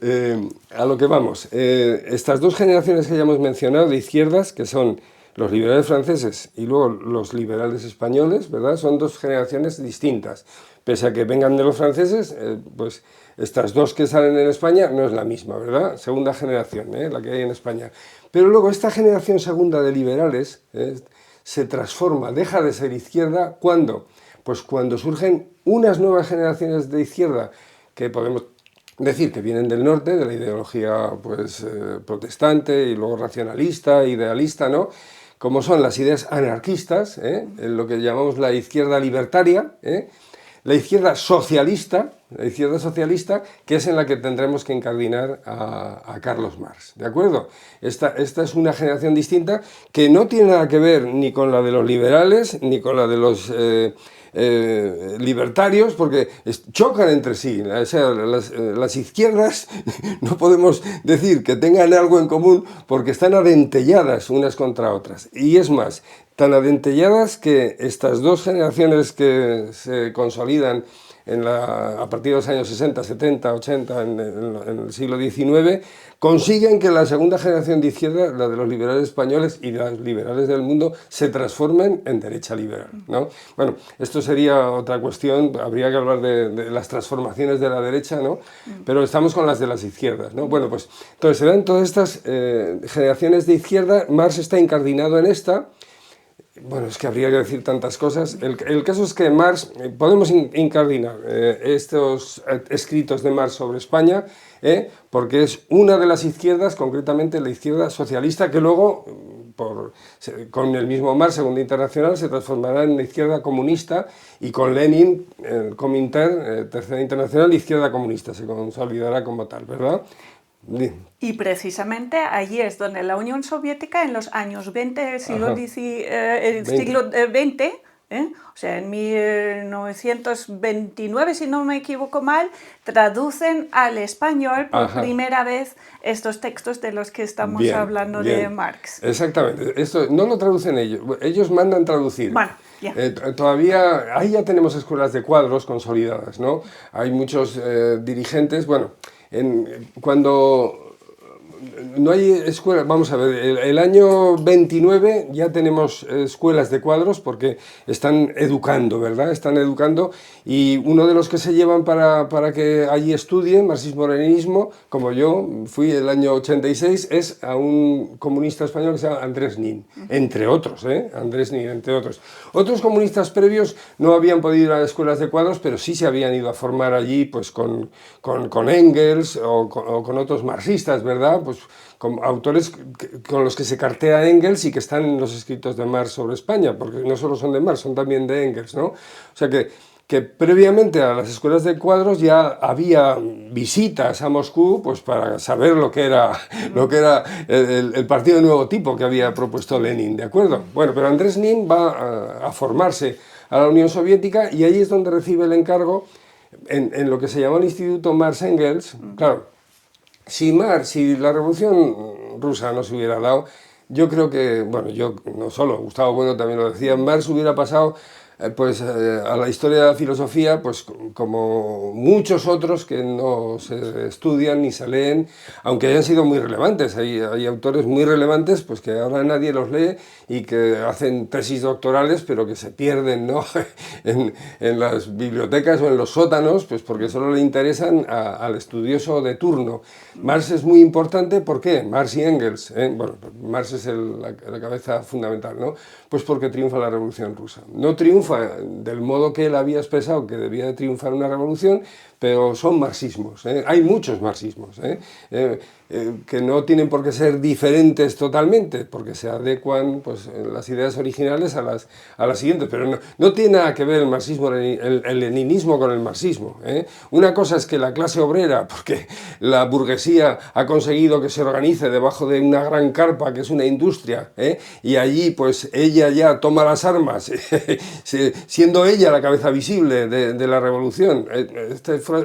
a lo que vamos. Estas dos generaciones que ya hemos mencionado de izquierdas, que son los liberales franceses y luego los liberales españoles, ¿verdad? Son dos generaciones distintas. Pese a que vengan de los franceses, pues estas dos que salen en España no es la misma, ¿verdad? Segunda generación, la que hay en España. Pero luego esta generación segunda de liberales se transforma, deja de ser izquierda, ¿cuándo? Pues cuando surgen unas nuevas generaciones de izquierda que podemos decir que vienen del norte, de la ideología pues, protestante y luego racionalista, idealista, ¿no? Como son las ideas anarquistas, en lo que llamamos la izquierda libertaria, la izquierda socialista, la izquierda socialista, que es en la que tendremos que incardinar a Carlos Marx, ¿de acuerdo? Esta es una generación distinta que no tiene nada que ver ni con la de los liberales, ni con la de los libertarios, porque chocan entre sí. O sea, las izquierdas no podemos decir que tengan algo en común porque están adentelladas unas contra otras. Y es más, tan adentelladas que estas dos generaciones que se consolidan a partir de los años 60, 70, 80, en el siglo XIX, consiguen que la segunda generación de izquierda, la de los liberales españoles y las liberales del mundo, se transformen en derecha liberal, ¿no? Bueno, esto sería otra cuestión, habría que hablar de las transformaciones de la derecha, ¿no? Pero estamos con las de las izquierdas, ¿no? Bueno, pues entonces se dan todas estas generaciones de izquierda. Marx está incardinado en esta. Bueno, es que habría que decir tantas cosas. El caso es que Marx, podemos incardinar estos escritos de Marx sobre España, porque es una de las izquierdas, concretamente la izquierda socialista, que luego, con el mismo Marx, Segunda Internacional, se transformará en la izquierda comunista, y con Lenin, el Comintern, Tercera Internacional, izquierda comunista, se consolidará como tal, ¿verdad? Y precisamente allí es donde la Unión Soviética en los años 20 del siglo XX, o sea, en 1929, si no me equivoco mal, traducen al español por primera vez estos textos de los que estamos hablando de Marx. Exactamente, esto no lo traducen ellos mandan traducir. Bueno, todavía, ahí ya tenemos escuelas de cuadros consolidadas, ¿no? Hay muchos dirigentes, bueno, cuando no hay escuelas, vamos a ver, el año 29 ya tenemos escuelas de cuadros porque están educando, ¿verdad? Están educando, y uno de los que se llevan para que allí estudien marxismo-leninismo, como yo fui el año 86, es a un comunista español que se llama Andrés Nin, entre otros, Andrés Nin, entre otros. Otros comunistas previos no habían podido ir a escuelas de cuadros, pero sí se habían ido a formar allí, pues con Engels o con otros marxistas, ¿verdad? Pues con autores con los que se cartea Engels y que están en los escritos de Marx sobre España, porque no solo son de Marx, son también de Engels, ¿no? O sea que previamente a las escuelas de cuadros ya había visitas a Moscú, pues para saber lo que era el partido de nuevo tipo que había propuesto Lenin, ¿de acuerdo? Bueno, pero Andrés Nin va a formarse a la Unión Soviética, y ahí es donde recibe el encargo en lo que se llamó el Instituto Marx-Engels. Claro, si la Revolución Rusa no se hubiera dado, yo creo que, bueno, yo no solo, Gustavo Bueno también lo decía, Marx hubiera pasado a la historia de la filosofía, pues como muchos otros que no se estudian ni se leen, aunque hayan sido muy relevantes. Hay autores muy relevantes, pues que ahora nadie los lee y que hacen tesis doctorales, pero que se pierden, ¿no? en las bibliotecas o en los sótanos, pues porque solo le interesan al estudioso de turno. Marx es muy importante, ¿por qué? Marx y Engels, bueno, Marx es la cabeza fundamental, ¿no? Pues porque triunfa la Revolución Rusa. No triunfa del modo que él había expresado que debía de triunfar una revolución, pero son marxismos, hay muchos marxismos, que no tienen por qué ser diferentes totalmente, porque se adecuan, pues, las ideas originales a las siguientes, pero no tiene nada que ver el marxismo, el leninismo con el marxismo. Una cosa es que la clase obrera, porque la burguesía ha conseguido que se organice debajo de una gran carpa que es una industria, y allí pues ella ya toma las armas, siendo ella la cabeza visible de la revolución.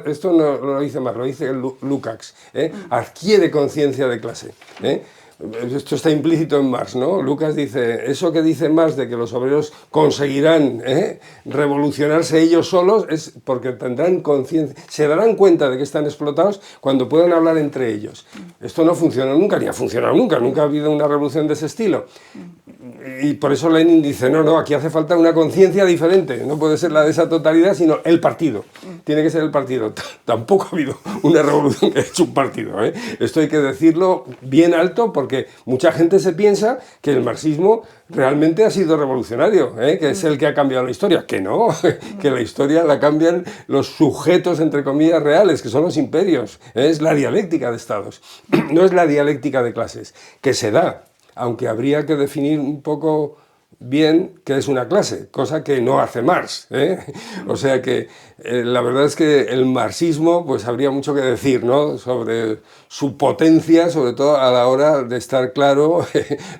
Esto no lo dice Marx, lo dice Lukács, adquiere conciencia de clase. Esto está implícito en Marx, ¿no? Lukács dice, eso que dice Marx de que los obreros conseguirán revolucionarse ellos solos, es porque tendrán conciencia, se darán cuenta de que están explotados cuando puedan hablar entre ellos. Esto no funciona nunca, ni ha funcionado nunca ha habido una revolución de ese estilo. Y por eso Lenin dice, no, aquí hace falta una conciencia diferente, no puede ser la de esa totalidad, sino el partido, tiene que ser el partido. Tampoco ha habido una revolución que ha hecho un partido, Esto hay que decirlo bien alto, porque mucha gente se piensa que el marxismo realmente ha sido revolucionario, que es el que ha cambiado la historia, que no, que la historia la cambian los sujetos, entre comillas, reales, que son los imperios, es la dialéctica de estados, no es la dialéctica de clases, que se da, aunque habría que definir un poco bien qué es una clase, cosa que no hace Marx, ¿eh? O sea que la verdad es que el marxismo, pues habría mucho que decir, ¿no? Sobre su potencia, sobre todo a la hora de estar claro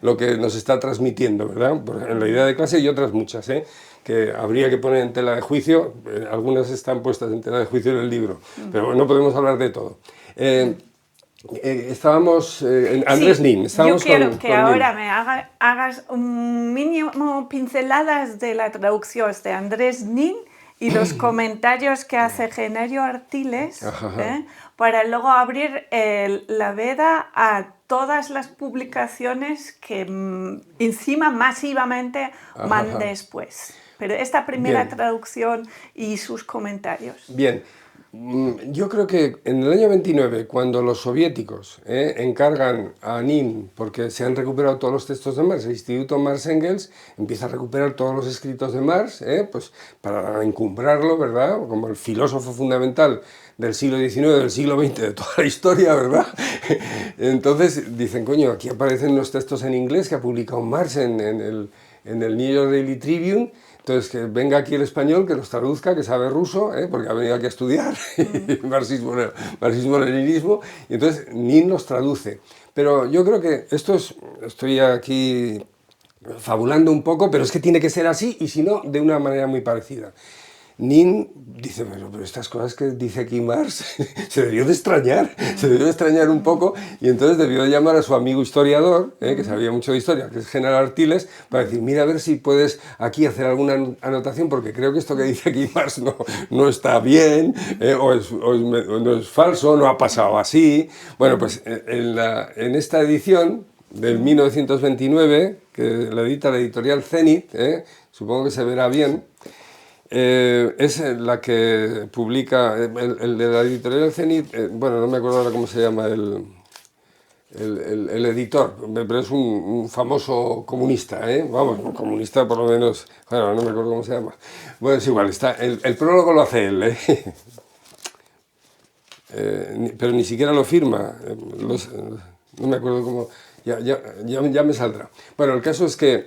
lo que nos está transmitiendo, ¿verdad? En la idea de clase y otras muchas, ¿eh? Que habría que poner en tela de juicio, algunas están puestas en tela de juicio en el libro, pero no podemos hablar de todo. Estábamos en Andrés Sí, Nin. yo Estábamos quiero que con ahora Nin. me hagas un mínimo pinceladas de la traducción de Andrés Nin y los comentarios que hace Genario Artiles, Ajá. para luego abrir la veda a todas las publicaciones que encima masivamente van Ajá. después. Pero esta primera Bien, traducción y sus comentarios. bien. Yo creo que en el año 29, cuando los soviéticos encargan a Nin, porque se han recuperado todos los textos de Marx, el Instituto Marx-Engels empieza a recuperar todos los escritos de Marx, pues para encumbrarlo, ¿verdad? Como el filósofo fundamental del siglo XIX, del siglo XX, de toda la historia, ¿verdad? Entonces dicen, coño, aquí aparecen los textos en inglés que ha publicado Marx en el New York Daily Tribune. Entonces, que venga aquí el español, que los traduzca, que sabe ruso, porque ha venido aquí a estudiar marxismo-leninismo, y entonces Nin los traduce. Pero yo creo que estoy aquí fabulando un poco, pero es que tiene que ser así, y si no, de una manera muy parecida. Nin dice, pero estas cosas que dice aquí Marx se debió de extrañar un poco, y entonces debió de llamar a su amigo historiador, que sabía mucho de historia, que es General Artiles, para decir, mira a ver si puedes aquí hacer alguna anotación, porque creo que esto que dice aquí Marx no está bien, no es falso, no ha pasado así. Bueno, pues en esta edición del 1929, que la edita la editorial Zenit, supongo que se verá bien, es la que publica, el de la editorial Zenit, bueno, no me acuerdo ahora cómo se llama el editor, pero es un famoso comunista, vamos, un comunista por lo menos, bueno, no me acuerdo cómo se llama. Bueno, es igual, el prólogo lo hace él, pero ni siquiera lo firma, no me acuerdo cómo, ya me saldrá. Bueno, el caso es que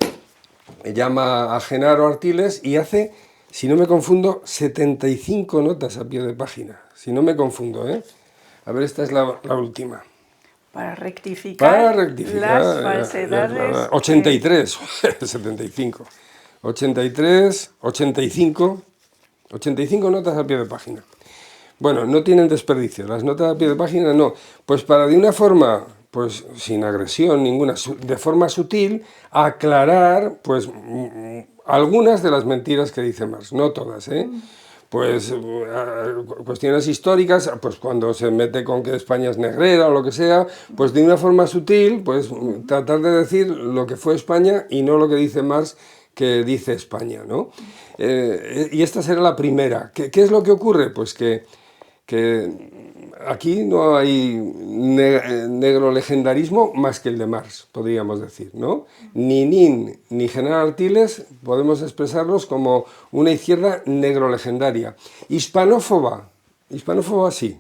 llama a Genaro Artiles y hace, si no me confundo, 75 notas a pie de página. Si no me confundo, ¿eh? A ver, esta es la última. Para rectificar las Para falsedades. 83, 75. 83, 85, 85 notas a pie de página. Bueno, no tienen desperdicio, las notas a pie de página no. Pues para de una forma, pues sin agresión ninguna, de forma sutil, aclarar, pues algunas de las mentiras que dice Marx, no todas, Pues cuestiones históricas, pues cuando se mete con que España es negrera o lo que sea, pues de una forma sutil, pues tratar de decir lo que fue España y no lo que dice Marx que dice España, ¿no? Y esta será la primera. ¿Qué es lo que ocurre? Pues que aquí no hay negro legendarismo más que el de Marx, podríamos decir, ¿no? Ni Nin ni General Artiles podemos expresarlos como una izquierda negro legendaria. Hispanófoba sí,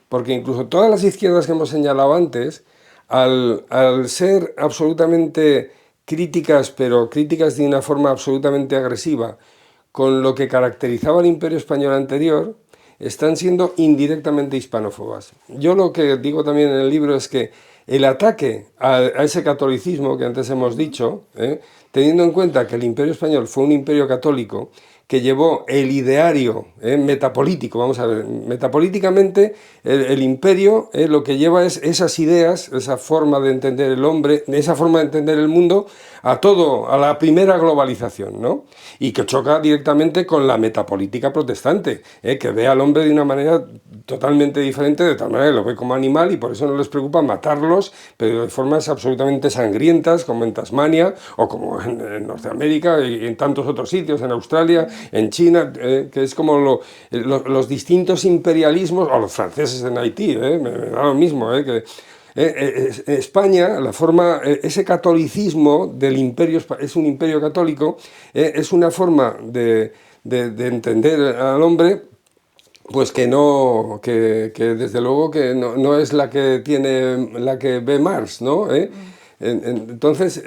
porque incluso todas las izquierdas que hemos señalado antes, al ser absolutamente críticas, pero críticas de una forma absolutamente agresiva, con lo que caracterizaba al Imperio Español anterior, están siendo indirectamente hispanófobas. Yo lo que digo también en el libro es que el ataque a ese catolicismo que antes hemos dicho, teniendo en cuenta que el Imperio Español fue un imperio católico que llevó el ideario metapolítico, vamos a ver, metapolíticamente el imperio lo que lleva es esas ideas, esa forma de entender el hombre, esa forma de entender el mundo, a la primera globalización, ¿no? Y que choca directamente con la metapolítica protestante, que ve al hombre de una manera totalmente diferente, de tal manera que lo ve como animal y por eso no les preocupa matarlos, pero de formas absolutamente sangrientas, como en Tasmania o como en Norteamérica y en tantos otros sitios, en Australia, en China, que es como los distintos imperialismos, o los franceses en Haití, me da lo mismo, que España, la forma, ese catolicismo del imperio, es un imperio católico, es una forma de entender al hombre, pues que desde luego que no es la que ve Marx, ¿no? Entonces,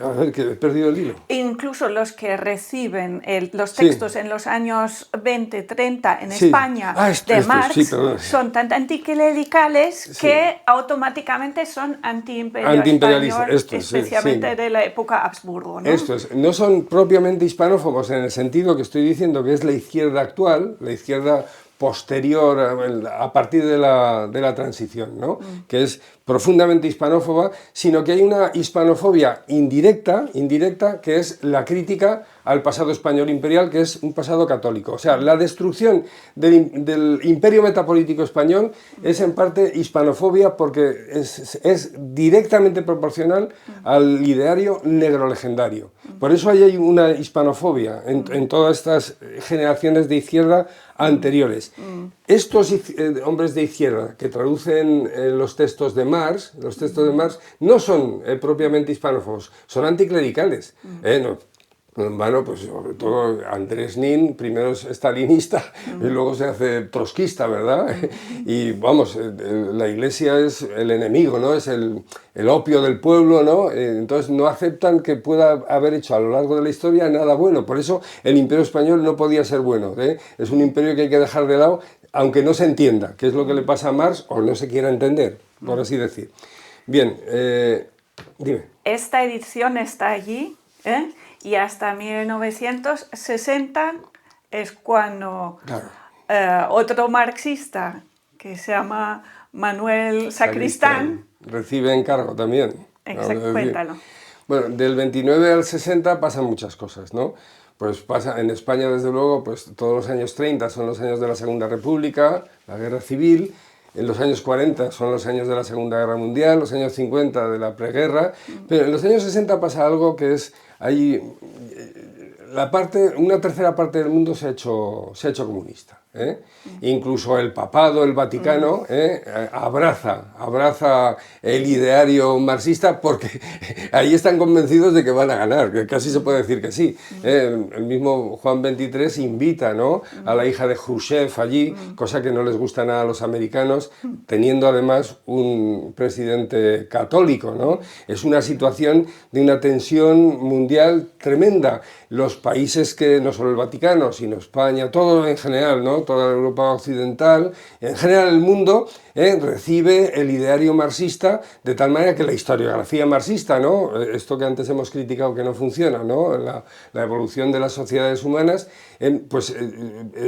a ver, que he perdido el hilo. Incluso los que reciben los textos en los años 20, 30 en España de Marx son tan anticlericales que automáticamente son antiimperialistas, especialmente de la época Habsburgo, ¿no? Esto es, no son propiamente hispanófobos en el sentido que estoy diciendo que es la izquierda actual, la izquierda posterior a partir de la transición, ¿no? Que es profundamente hispanófoba, sino que hay una hispanofobia indirecta, que es la crítica al pasado español imperial, que es un pasado católico. O sea, la destrucción del imperio metapolítico español es en parte hispanofobia porque es directamente proporcional al ideario negro legendario. Por eso hay una hispanofobia en todas estas generaciones de izquierda anteriores. Estos hombres de izquierda que traducen los textos de Marx, no son propiamente hispanófobos, son anticlericales. Bueno, pues sobre todo Andrés Nin, primero es stalinista y luego se hace trotskista, ¿verdad? Y vamos, la Iglesia es el enemigo, ¿no? Es el opio del pueblo, ¿no? Entonces no aceptan que pueda haber hecho a lo largo de la historia nada bueno. Por eso el Imperio Español no podía ser bueno, ¿eh? Es un imperio que hay que dejar de lado, aunque no se entienda, que es lo que le pasa a Marx, o no se quiera entender, por así decir. Bien, dime. Esta edición está allí, ¿eh? Y hasta 1960 es cuando otro marxista que se llama Manuel Sacristán recibe encargo también. Exacto, cuéntalo. Bueno, del 29 al 60 pasan muchas cosas, ¿no? Pues pasa en España, desde luego, pues todos los años 30 son los años de la Segunda República, la Guerra Civil. En los años 40 son los años de la Segunda Guerra Mundial, los años 50 de la preguerra, pero en los años 60 pasa algo que es, una tercera parte del mundo se ha hecho comunista. Incluso el papado, el Vaticano, abraza el ideario marxista porque ahí están convencidos de que van a ganar, que casi se puede decir que sí. El mismo Juan XXIII invita, ¿no?, a la hija de Khrushchev allí, cosa que no les gusta nada a los americanos, teniendo además un presidente católico, ¿no? Es una situación de una tensión mundial tremenda. Los países que, no solo el Vaticano, sino España, todo en general, ¿no?, toda la Europa occidental, en general el mundo, recibe el ideario marxista de tal manera que la historiografía marxista, ¿no?, esto que antes hemos criticado que no funciona, ¿no?, la evolución de las sociedades humanas, pues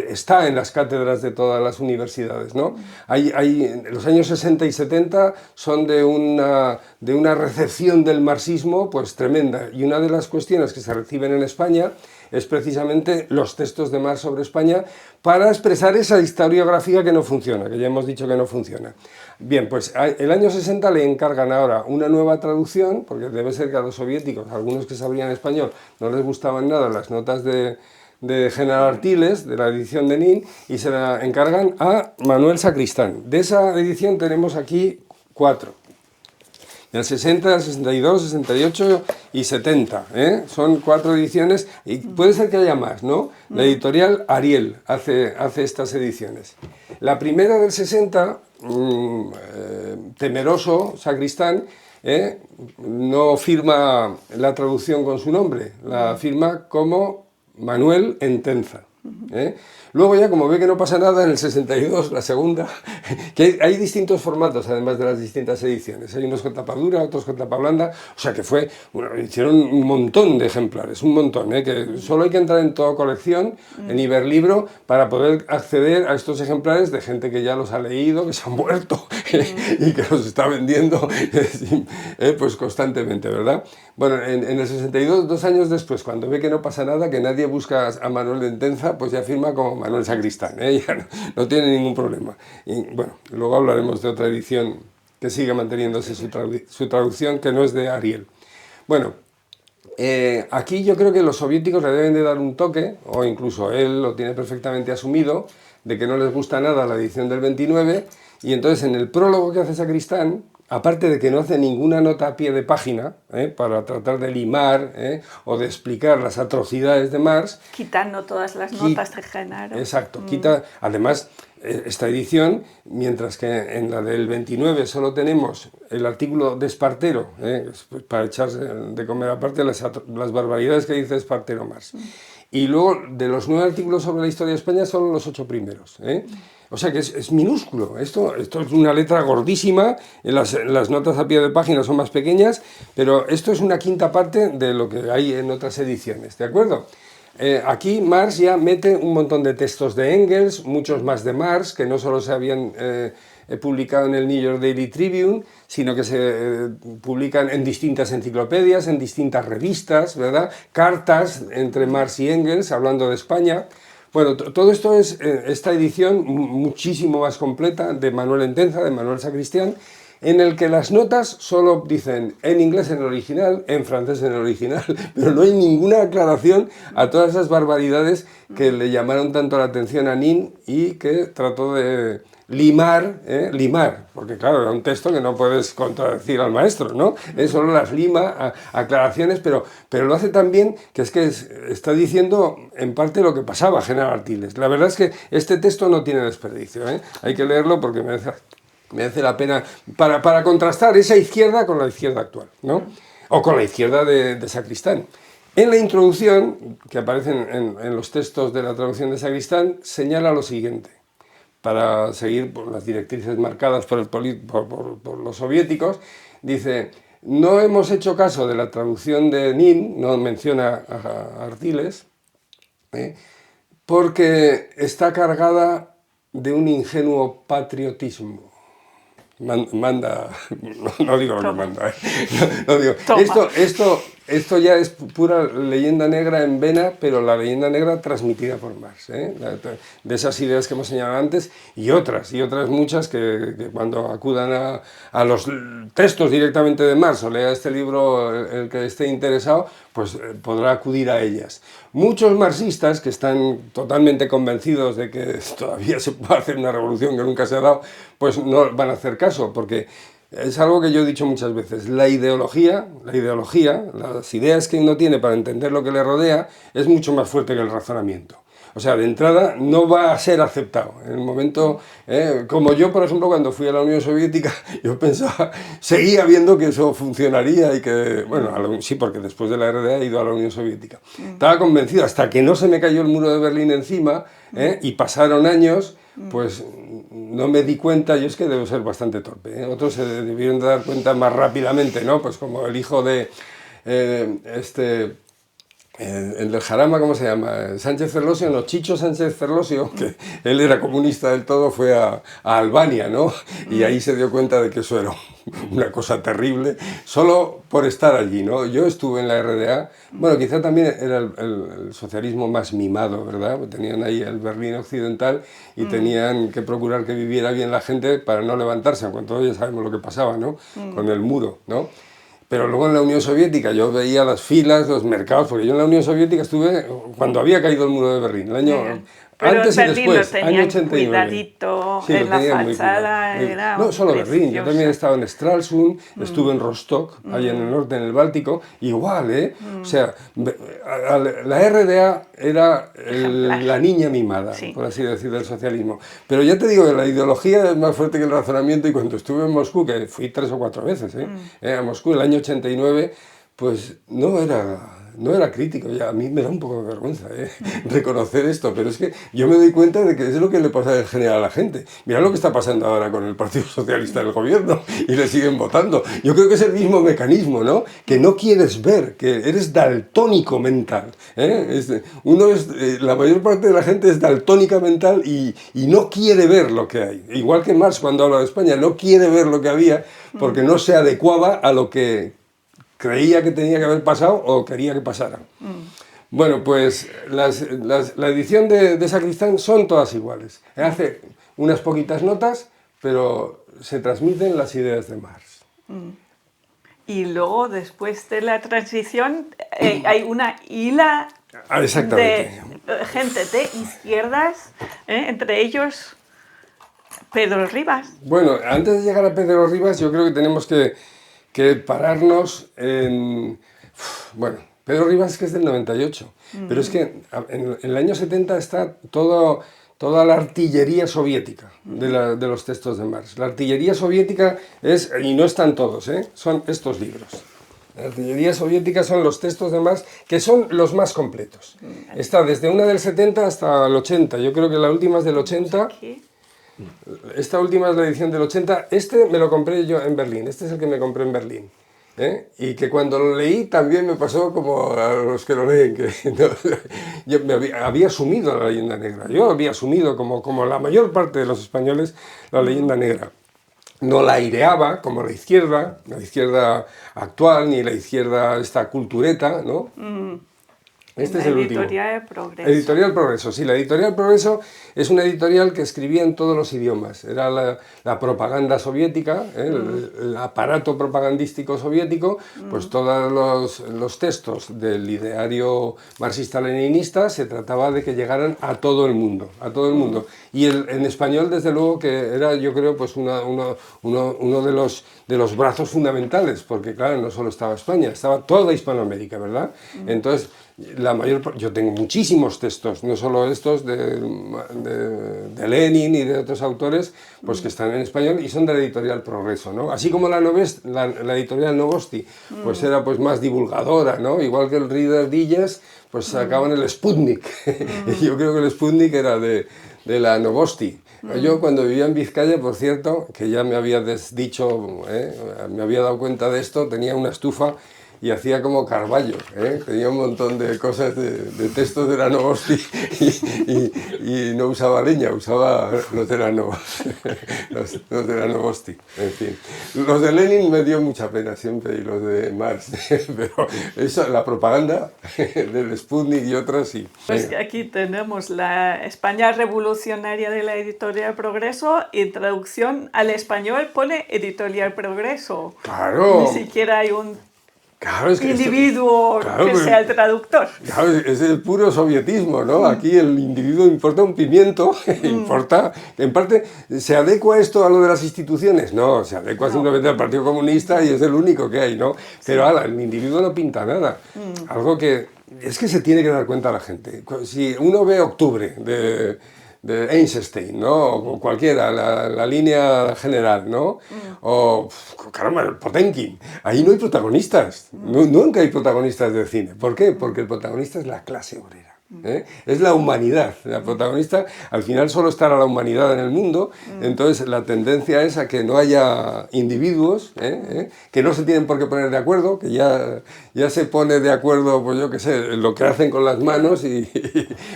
está en las cátedras de todas las universidades, ¿no? Los años 60 y 70 son de una recepción del marxismo pues tremenda, y una de las cuestiones que se reciben en España es precisamente los textos de Marx sobre España para expresar esa historiografía que no funciona, que ya hemos dicho que no funciona. Bien, pues el año 60 le encargan ahora una nueva traducción, porque debe ser que a los soviéticos, algunos que sabrían español, no les gustaban nada las notas de General Artiles, de la edición de Nin, y se la encargan a Manuel Sacristán. De esa edición tenemos aquí 4. Del 60, el 62, 68 y 70. Son 4 ediciones y puede ser que haya más, ¿no? La editorial Ariel hace estas ediciones. La primera del 60, temeroso Sacristán, no firma la traducción con su nombre, la firma como Manuel Entenza. Luego ya, como ve que no pasa nada, en el 62, la segunda, que hay distintos formatos además de las distintas ediciones. Hay unos con tapa dura, otros con tapa blanda, o sea que hicieron un montón de ejemplares, un montón, que solo hay que entrar en Toda Colección, en Iberlibro, para poder acceder a estos ejemplares de gente que ya los ha leído, que se han muerto y que los está vendiendo pues constantemente, ¿verdad? Bueno, en el 62, 2 años después, cuando ve que no pasa nada, que nadie busca a Manuel de Entenza, pues ya firma como Manuel Sacristán, ya no tiene ningún problema. Y bueno, luego hablaremos de otra edición que sigue manteniéndose su traducción, que no es de Ariel. Bueno, aquí yo creo que los soviéticos le deben de dar un toque, o incluso él lo tiene perfectamente asumido, de que no les gusta nada la edición del 29, y entonces en el prólogo que hace Sacristán, aparte de que no hace ninguna nota a pie de página, para tratar de limar o de explicar las atrocidades de Marx. Quitando todas las notas de género. Exacto, además esta edición, mientras que en la del 29 solo tenemos el artículo de Espartero, para echarse de comer aparte las barbaridades que dice Espartero Marx. Y luego, de los 9 artículos sobre la historia de España, solo los 8 primeros. O sea que es minúsculo. Esto es una letra gordísima, las notas a pie de página son más pequeñas, pero esto es una quinta parte de lo que hay en otras ediciones, ¿de acuerdo? Aquí Marx ya mete un montón de textos de Engels, muchos más de Marx, que no solo se habían publicado en el New York Daily Tribune, sino que se publican en distintas enciclopedias, en distintas revistas, ¿verdad? Cartas entre Marx y Engels hablando de España. Bueno, todo esto es esta edición muchísimo más completa de Manuel Entenza, de Manuel Sacristián, en el que las notas solo dicen en inglés en el original, en francés en el original, pero no hay ninguna aclaración a todas esas barbaridades que le llamaron tanto la atención a Nin y que trató de limar, porque claro, era un texto que no puedes contradecir al maestro, ¿no? Solo las lima, aclaraciones, pero lo hace tan bien que está diciendo en parte lo que pasaba General Artiles. La verdad es que este texto no tiene desperdicio, hay que leerlo porque merece la pena para contrastar esa izquierda con la izquierda actual, ¿no? O con la izquierda de Sacristán. En la introducción, que aparece en los textos de la traducción de Sacristán, señala lo siguiente, para seguir por las directrices marcadas por los soviéticos, dice: no hemos hecho caso de la traducción de Nin, no menciona a Artiles, porque está cargada de un ingenuo patriotismo. Manda, no digo lo que manda, no digo. Esto ya es pura leyenda negra en vena, pero la leyenda negra transmitida por Marx, de esas ideas que hemos señalado antes y otras muchas que cuando acudan a los textos directamente de Marx o lea este libro el que esté interesado, pues podrá acudir a ellas. Muchos marxistas que están totalmente convencidos de que todavía se puede hacer una revolución que nunca se ha dado, pues no van a hacer caso, porque es algo que yo he dicho muchas veces: la ideología, las ideas que uno tiene para entender lo que le rodea, es mucho más fuerte que el razonamiento. O sea, de entrada no va a ser aceptado. En el momento, como yo, por ejemplo, cuando fui a la Unión Soviética, yo pensaba, seguía viendo que eso funcionaría y que, bueno, sí, porque después de la RDA he ido a la Unión Soviética. Estaba convencido, hasta que no se me cayó el muro de Berlín encima, y pasaron años, pues no me di cuenta. Yo es que debo ser bastante torpe, otros se debieron de dar cuenta más rápidamente, ¿no? Pues como el hijo de el del Jarama, ¿cómo se llama? Sánchez Ferlosio, no, Chicho Sánchez Ferlosio, que él era comunista del todo, fue a Albania, ¿no? Y ahí se dio cuenta de que eso era una cosa terrible, solo por estar allí, ¿no? Yo estuve en la RDA, bueno, quizá también era el socialismo más mimado, ¿verdad? Tenían ahí el Berlín Occidental y tenían que procurar que viviera bien la gente para no levantarse, aunque todos ya sabemos lo que pasaba, ¿no? Con el muro, ¿no? Pero luego en la Unión Soviética yo veía las filas, los mercados, porque yo en la Unión Soviética estuve cuando había caído el muro de Berlín, el año antes y después, año 89. Cuidadito sí, en la fachada, era no solo Berlín, yo también he estado en Stralsund, estuve en Rostock, allá en el norte, en el Báltico, igual, O sea, la RDA era la niña mimada, por así decir, del socialismo. Pero ya te digo que la ideología es más fuerte que el razonamiento, y cuando estuve en Moscú, que fui 3 o 4 veces, a Moscú, el año 89, pues no era crítico. Ya a mí me da un poco de vergüenza reconocer esto, pero es que yo me doy cuenta de que es lo que le pasa en general a la gente. Mira lo que está pasando ahora con el Partido Socialista del gobierno, y le siguen votando. Yo creo que es el mismo mecanismo, ¿no? Que no quieres ver, que eres daltónico mental. La mayor parte de la gente es daltónica mental y no quiere ver lo que hay. Igual que Marx, cuando habla de España, no quiere ver lo que había porque no se adecuaba a lo que creía que tenía que haber pasado o quería que pasara. Bueno, pues la edición de Sacristán son todas iguales. Hace unas poquitas notas, pero se transmiten las ideas de Marx. Y luego, después de la transición, hay una hila de gente de izquierdas, entre ellos Pedro Rivas. Bueno, antes de llegar a Pedro Rivas, yo creo que tenemos que pararnos en... Bueno, Pedro Rivas, que es del 98, pero es que en el año 70 está todo toda la artillería soviética de los textos de Marx. La artillería soviética es, y no están todos, son estos libros. La artillería soviética son los textos de Marx, que son los más completos. Está desde una del 70 hasta el 80. Yo creo que la última es del 80. Esta última es la edición del 80. Este me lo compré yo en Berlín. Este es el que me compré en Berlín. Y que cuando lo leí también me pasó como a los que lo leen, que no, yo había asumido la leyenda negra. Yo había asumido, como la mayor parte de los españoles, la leyenda negra. No la aireaba como la izquierda actual, ni la izquierda esta cultureta, ¿no? Este es el último. Editorial Progreso. Editorial Progreso, sí, la Editorial Progreso es una editorial que escribía en todos los idiomas. Era la propaganda soviética, el aparato propagandístico soviético, pues todos los textos del ideario marxista-leninista se trataba de que llegaran a todo el mundo, Y en español, desde luego, que era, yo creo, pues uno de los brazos fundamentales, porque claro, no solo estaba España, estaba toda Hispanoamérica, ¿verdad? Entonces, yo tengo muchísimos textos, no solo estos de Lenin y de otros autores, pues que están en español y son de la editorial Progreso, ¿no? Así como la editorial Novosti, pues era pues más divulgadora, ¿no? Igual que el Reader Digest, pues sacaban el Sputnik. Y yo creo que el Sputnik era de la Novosti. Yo cuando vivía en Vizcaya, por cierto, que ya me había dicho, me había dado cuenta de esto, tenía una estufa y hacía como Carballo, tenía un montón de cosas de textos de la Novosti y no usaba leña, usaba los de la Novosti, los de la Novosti, en fin. Los de Lenin me dio mucha pena siempre y los de Marx, pero la propaganda del Sputnik y otras sí. Pues que aquí tenemos la España revolucionaria de la Editorial Progreso y en traducción al español pone Editorial Progreso. Claro. Ni siquiera hay un Claro, es que individuo que sea el traductor. Claro, es el puro sovietismo, ¿no? Aquí el individuo importa un pimiento, importa, en parte, ¿se adecua esto a lo de las instituciones? No, se adecua simplemente al Partido Comunista y es el único que hay, ¿no? Pero el individuo no pinta nada. Algo que es que se tiene que dar cuenta la gente. Si uno ve Octubre de Einstein, ¿no? O cualquiera, la línea general, ¿no? O, caramba, Potemkin. Ahí no hay protagonistas. Nunca hay protagonistas del cine. ¿Por qué? Porque el protagonista es la clase obrera. Es la humanidad. La protagonista, al final solo estará la humanidad en el mundo, entonces la tendencia es a que no haya individuos, que no se tienen por qué poner de acuerdo, que ya se pone de acuerdo, pues yo qué sé, lo que hacen con las manos,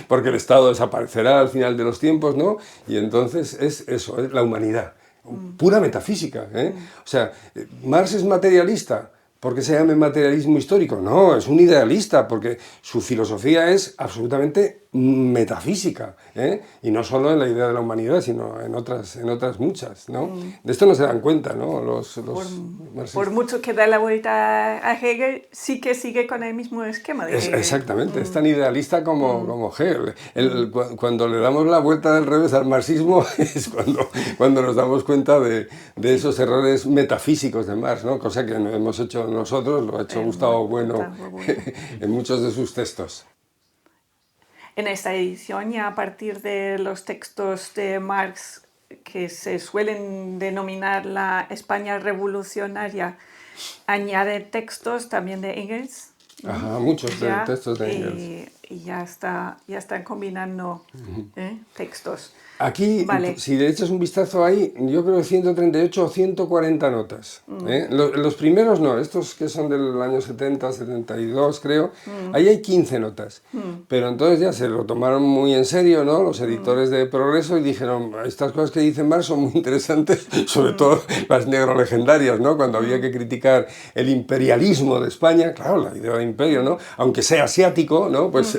porque el Estado desaparecerá al final de los tiempos, ¿no? Y entonces es eso, es la humanidad, pura metafísica. O sea, Marx es materialista. ¿Por qué se llama materialismo histórico? No, es un idealista, porque su filosofía es absolutamente metafísica, y no solo en la idea de la humanidad, sino en otras muchas, ¿no? De esto no se dan cuenta, ¿no? Los por mucho que da la vuelta a Hegel, sí que sigue con el mismo esquema de Hegel. Exactamente, es tan idealista como Hegel. Cuando le damos la vuelta del revés al marxismo es cuando nos damos cuenta de esos errores metafísicos de Marx, ¿no? Cosa que hemos hecho nosotros, lo ha hecho Gustavo Bueno en muchos de sus textos. En esta edición, ya a partir de los textos de Marx que se suelen denominar la España revolucionaria, añade textos también de Engels. Ajá, muchos textos de Engels. Y ya están combinando textos. Aquí, vale. Si le echas un vistazo ahí, yo creo 138 o 140 notas. Los primeros no, estos que son del año 70, 72 creo, ahí hay 15 notas. Pero entonces ya se lo tomaron muy en serio, ¿no? Los editores de Progreso y dijeron, estas cosas que dice Marx son muy interesantes, sobre todo las negrolegendarias, ¿no? Cuando había que criticar el imperialismo de España, claro, la idea de imperio, ¿no? Aunque sea asiático, ¿no? Pues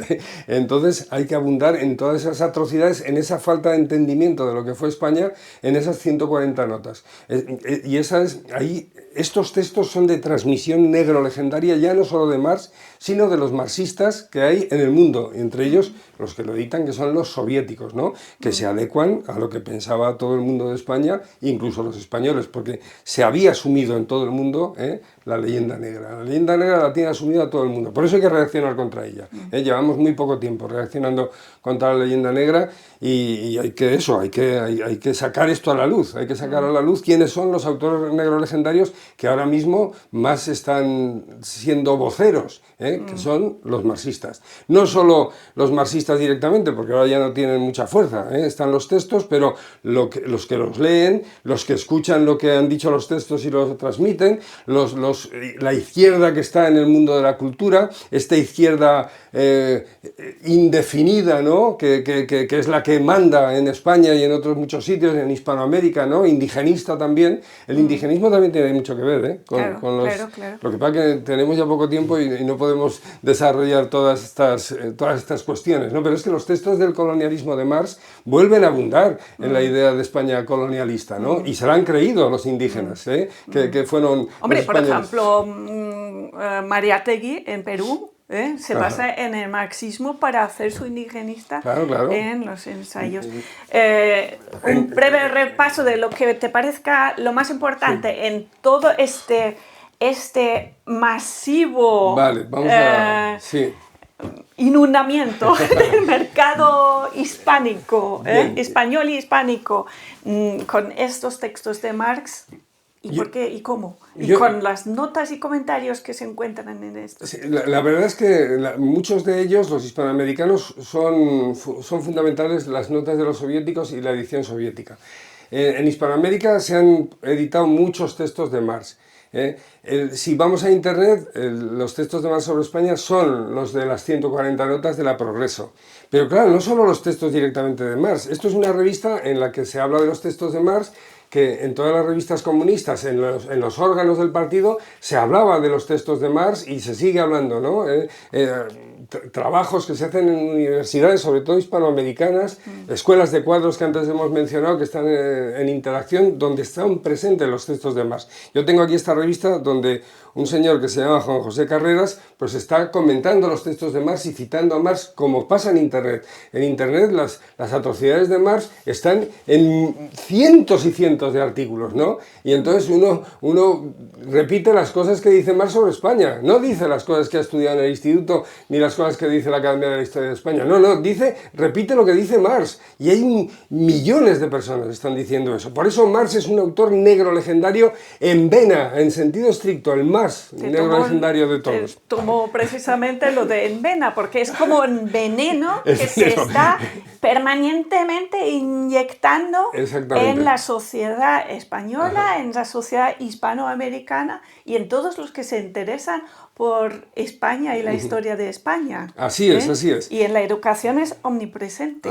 entonces hay que abundar en todas esas atrocidades, en esa falta de entendimiento de lo que fue España, en esas 140 notas. Y ahí estos textos son de transmisión negro-legendaria, ya no solo de Marx, sino de los marxistas que hay en el mundo, entre ellos los que lo editan, que son los soviéticos, ¿no? Que se adecuan a lo que pensaba todo el mundo de España, incluso los españoles, porque se había asumido en todo el mundo la leyenda negra. La leyenda negra la tiene asumida todo el mundo, por eso hay que reaccionar contra ella. Llevamos llevamos muy poco tiempo reaccionando contra la leyenda negra y hay que sacar esto a la luz, hay que sacar a la luz quiénes son los autores negros legendarios que ahora mismo más están siendo voceros, que son los marxistas. No solo los marxistas directamente, porque ahora ya no tienen mucha fuerza, están los textos, pero los que los leen, los que escuchan lo que han dicho los textos y los transmiten, la izquierda que está en el mundo de la cultura, esta izquierda indefinida, ¿no? que es la que manda en España y en otros muchos sitios, en Hispanoamérica, ¿no? Indigenista también. El indigenismo también tiene mucho que ver con los... Claro. Lo que pasa es que tenemos ya poco tiempo y no podemos desarrollar todas estas cuestiones, ¿no? Pero es que los textos del colonialismo de Marx vuelven a abundar en la idea de España colonialista, ¿no? Y se la han creído los indígenas, que fueron... Hombre, por ejemplo, Mariátegui en Perú se basa en el marxismo para hacer su indigenista en los ensayos. Un breve repaso de lo que te parezca lo más importante en todo este masivo inundamiento del mercado hispánico, español y hispánico, con estos textos de Marx. ¿Y por qué? ¿Y cómo? Y con las notas y comentarios que se encuentran en esto. Sí, la verdad es que muchos de ellos, los hispanoamericanos, son fundamentales las notas de los soviéticos y la edición soviética. En Hispanoamérica se han editado muchos textos de Marx. Si vamos a Internet, los textos de Marx sobre España son los de las 140 notas de la Progreso. Pero claro, no solo los textos directamente de Marx. Esto es una revista en la que se habla de los textos de Marx, que en todas las revistas comunistas, en los órganos del partido, se hablaba de los textos de Marx y se sigue hablando, ¿no? Trabajos que se hacen en universidades, sobre todo hispanoamericanas, escuelas de cuadros que antes hemos mencionado, que están en interacción, donde están presentes los textos de Marx. Yo tengo aquí esta revista donde un señor que se llama Juan José Carreras, pues está comentando los textos de Marx y citando a Marx, como pasa en Internet. En Internet las atrocidades de Marx están en cientos y cientos de artículos, ¿no? Y entonces uno repite las cosas que dice Marx sobre España. No dice las cosas que ha estudiado en el instituto, ni las cosas que dice la Academia de la Historia de España. No, repite lo que dice Marx. Y hay millones de personas que están diciendo eso. Por eso Marx es un autor negro legendario en vena, en sentido estricto, el más negro legendario de todos. Tomó precisamente lo de en vena, porque es como un veneno que se está permanentemente inyectando en la sociedad española, en la sociedad hispanoamericana y en todos los que se interesan por España y la historia de España. Así es. Y en la educación es omnipresente.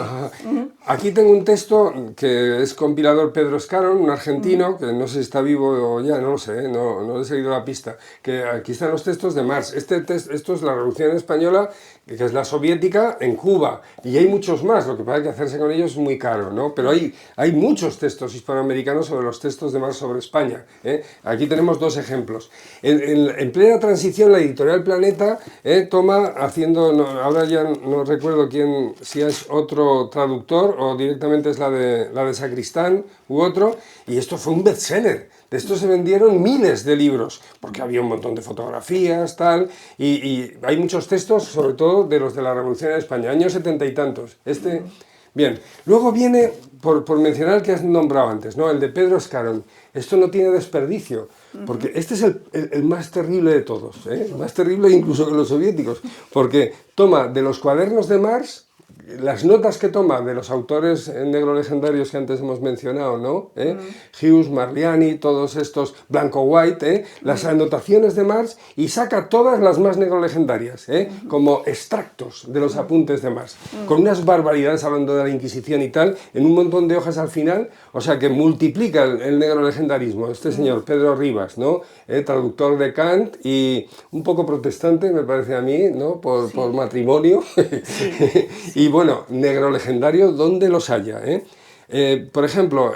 Aquí tengo un texto que es compilador Pedro Escaron, un argentino, que no sé si está vivo o ya, no lo sé, no he seguido la pista, que aquí están los textos de Marx. Esto es la Revolución Española, que es la soviética, en Cuba, y hay muchos más, lo que pasa es que hacerse con ellos es muy caro, ¿no? Pero hay muchos textos hispanoamericanos sobre los textos de Marx sobre España. Aquí tenemos dos ejemplos. En plena transición, la editorial Planeta toma, ahora ya no recuerdo si es otro traductor o directamente es la de Sacristán u otro, y esto fue un bestseller. De esto se vendieron miles de libros, porque había un montón de fotografías, y hay muchos textos, sobre todo de los de la Revolución de España, años 70 y tantos. Bien, luego viene, por mencionar el que has nombrado antes, ¿no? El de Pedro Escarón. Esto no tiene desperdicio, porque este es el más terrible de todos, más terrible incluso que los soviéticos, porque toma de los cuadernos de Marx las notas que toma de los autores negro legendarios que antes hemos mencionado, ¿no? Hughes, Marliani, todos estos, Blanco White, las anotaciones de Marx, y saca todas las más negro legendarias, como extractos de los apuntes de Marx, con unas barbaridades hablando de la Inquisición y tal, en un montón de hojas al final, o sea que multiplica el negro legendarismo. Este señor, Pedro Rivas, ¿no? Traductor de Kant y un poco protestante, me parece a mí, ¿no? Por matrimonio. Y bueno, negro legendario, ¿dónde los haya? Por ejemplo,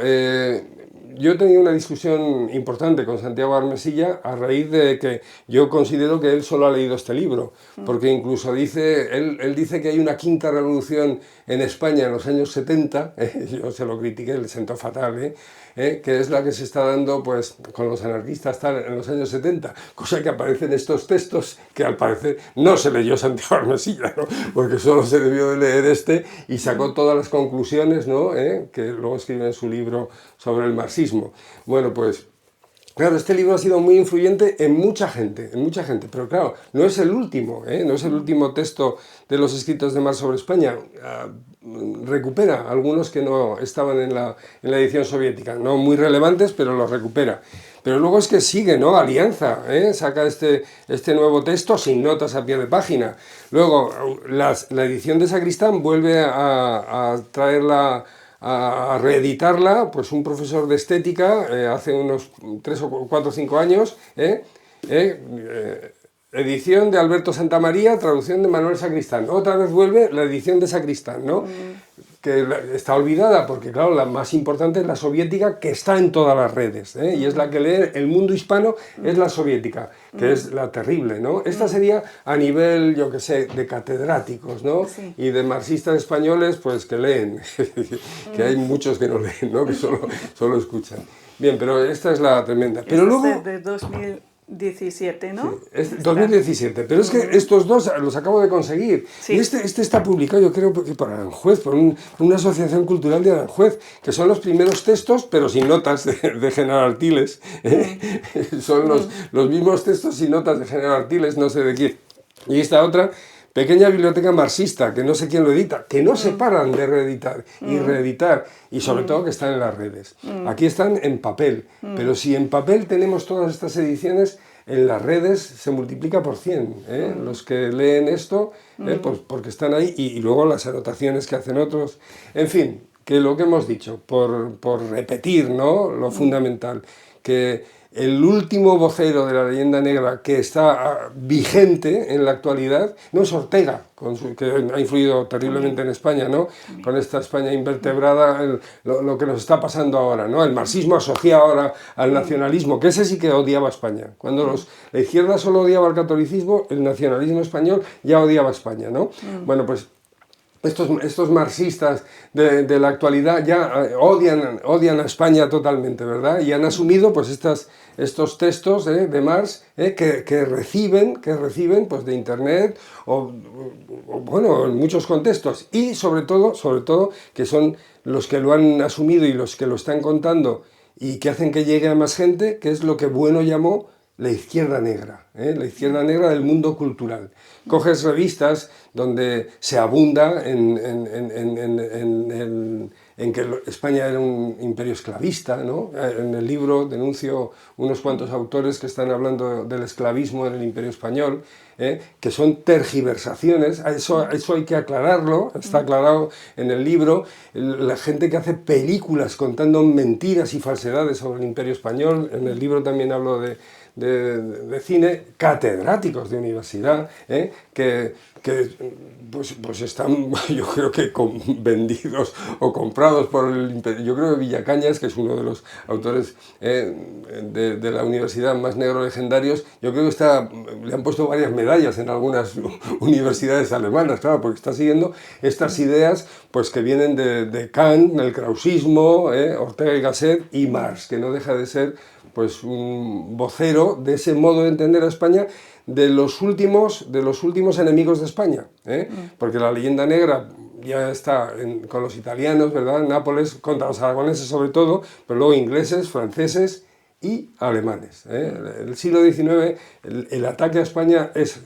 yo he tenido una discusión importante con Santiago Armesilla a raíz de que yo considero que él solo ha leído este libro, porque incluso dice, él dice que hay una quinta revolución en España en los años 70, yo se lo critiqué, le sentó fatal, que es la que se está dando pues, con los anarquistas tal, en los años 70, cosa que aparece en estos textos que al parecer no se leyó Santiago Armesilla, ¿no? Porque solo se debió de leer este y sacó todas las conclusiones, ¿no? Que luego escribe en su libro sobre el marxismo. Bueno, pues claro, este libro ha sido muy influyente en mucha gente, pero claro, no es el último, no es el último texto de los escritos de Marx sobre España. Recupera algunos que no estaban en la edición soviética, no muy relevantes, pero los recupera. Pero luego es que sigue, ¿no? Alianza, saca este nuevo texto sin notas a pie de página. Luego, la edición de Sacristán vuelve a traerla, a reeditarla, pues un profesor de estética hace unos 3 o 4 o 5 años, edición de Alberto Santamaría, traducción de Manuel Sacristán. Otra vez vuelve la edición de Sacristán, ¿no? Que está olvidada porque, claro, la más importante es la soviética, que está en todas las redes, y es la que lee el mundo hispano, es la soviética, que es la terrible, ¿no? Esta sería a nivel, yo qué sé, de catedráticos, ¿no? Sí. Y de marxistas españoles, pues que leen, que hay muchos que no leen, ¿no? Que solo escuchan. Bien, pero esta es la tremenda. Pero luego... de 2017, ¿no? Sí, es 2017, pero es que estos dos los acabo de conseguir. Sí. Y este está publicado, yo creo, que por Aranjuez, por una asociación cultural de Aranjuez, que son los primeros textos, pero sin notas de General Artiles. Son los mismos textos sin notas de General Artiles, no sé de quién. Y esta otra... Pequeña biblioteca marxista, que no sé quién lo edita, que no se paran de reeditar y reeditar, y sobre todo que están en las redes. Aquí están en papel, pero si en papel tenemos todas estas ediciones, en las redes se multiplica por 100, los que leen esto, pues porque están ahí, y luego las anotaciones que hacen otros. En fin, que lo que hemos dicho, por repetir, ¿no?, lo fundamental, que el último vocero de la leyenda negra que está vigente en la actualidad no es Ortega, que ha influido terriblemente en España, ¿no? Con esta España invertebrada, lo que nos está pasando ahora, ¿no? El marxismo asociado ahora al nacionalismo, que ese sí que odiaba a España. Cuando la izquierda solo odiaba el catolicismo, el nacionalismo español ya odiaba a España, ¿no? Bueno, pues estos marxistas de la actualidad ya odian a España totalmente, ¿verdad? Y han asumido pues estos textos de Marx que reciben pues, de internet o bueno, en muchos contextos, y sobre todo que son los que lo han asumido y los que lo están contando y que hacen que llegue a más gente, que es lo que Bueno llamó la izquierda negra, la izquierda negra del mundo cultural. Coges revistas donde se abunda en que España era un imperio esclavista, ¿no? En el libro denuncio unos cuantos autores que están hablando del esclavismo en el imperio español, que son tergiversaciones, eso hay que aclararlo, está aclarado en el libro. La gente que hace películas contando mentiras y falsedades sobre el imperio español, en el libro también hablo de cine, catedráticos de universidad, que pues están, yo creo que vendidos o comprados por el imperio. Yo creo que Villacañas, que es uno de los autores de la universidad más negro legendarios, yo creo que le han puesto varias medallas en algunas universidades alemanas, claro, porque está siguiendo estas ideas pues que vienen de Kant, el krausismo, Ortega y Gasset y Marx, que no deja de ser pues un vocero de ese modo de entender a España, de los últimos enemigos de España, porque la leyenda negra ya está con los italianos, ¿verdad? Nápoles, contra los aragoneses sobre todo, pero luego ingleses, franceses y alemanes. El siglo XIX, el ataque a España es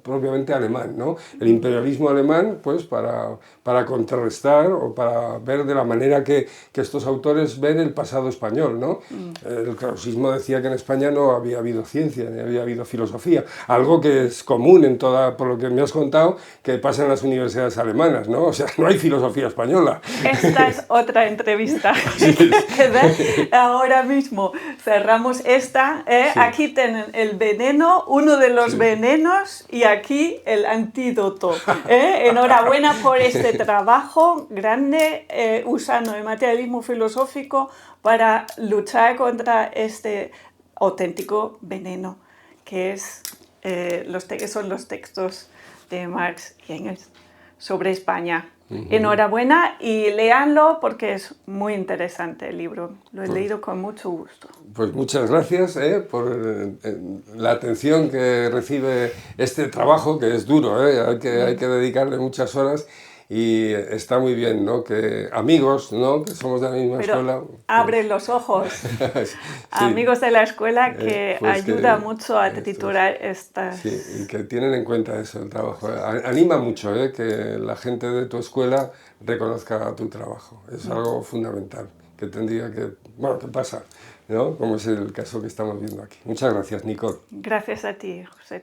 propiamente alemán, ¿no? El imperialismo alemán, pues para contrarrestar o para ver de la manera que estos autores ven el pasado español, ¿no? El krausismo decía que en España no había habido ciencia, ni había habido filosofía, algo que es común por lo que me has contado, que pasa en las universidades alemanas, ¿no? O sea, no hay filosofía española. Esta es otra entrevista. Sí. Ahora mismo cerramos esta. Sí. Aquí tienen el veneno, uno de los venenos, y aquí el antídoto. Enhorabuena por este trabajo grande usando el materialismo filosófico para luchar contra este auténtico veneno que son los textos de Marx y Engels sobre España. Enhorabuena y léanlo porque es muy interesante el libro. Lo he leído con mucho gusto. Pues muchas gracias por la atención que recibe este trabajo, que es duro, hay que dedicarle muchas horas y está muy bien, ¿no? Que amigos, ¿no? Que somos de la misma escuela. Abre los ojos. Sí. Amigos de la escuela que pues ayuda mucho a titular estas... Sí, y que tienen en cuenta eso, el trabajo. Anima mucho que la gente de tu escuela reconozca tu trabajo. Es algo fundamental, que tendría que, bueno, que pasa, ¿no? Como es el caso que estamos viendo aquí. Muchas gracias, Nicole. Gracias a ti, José.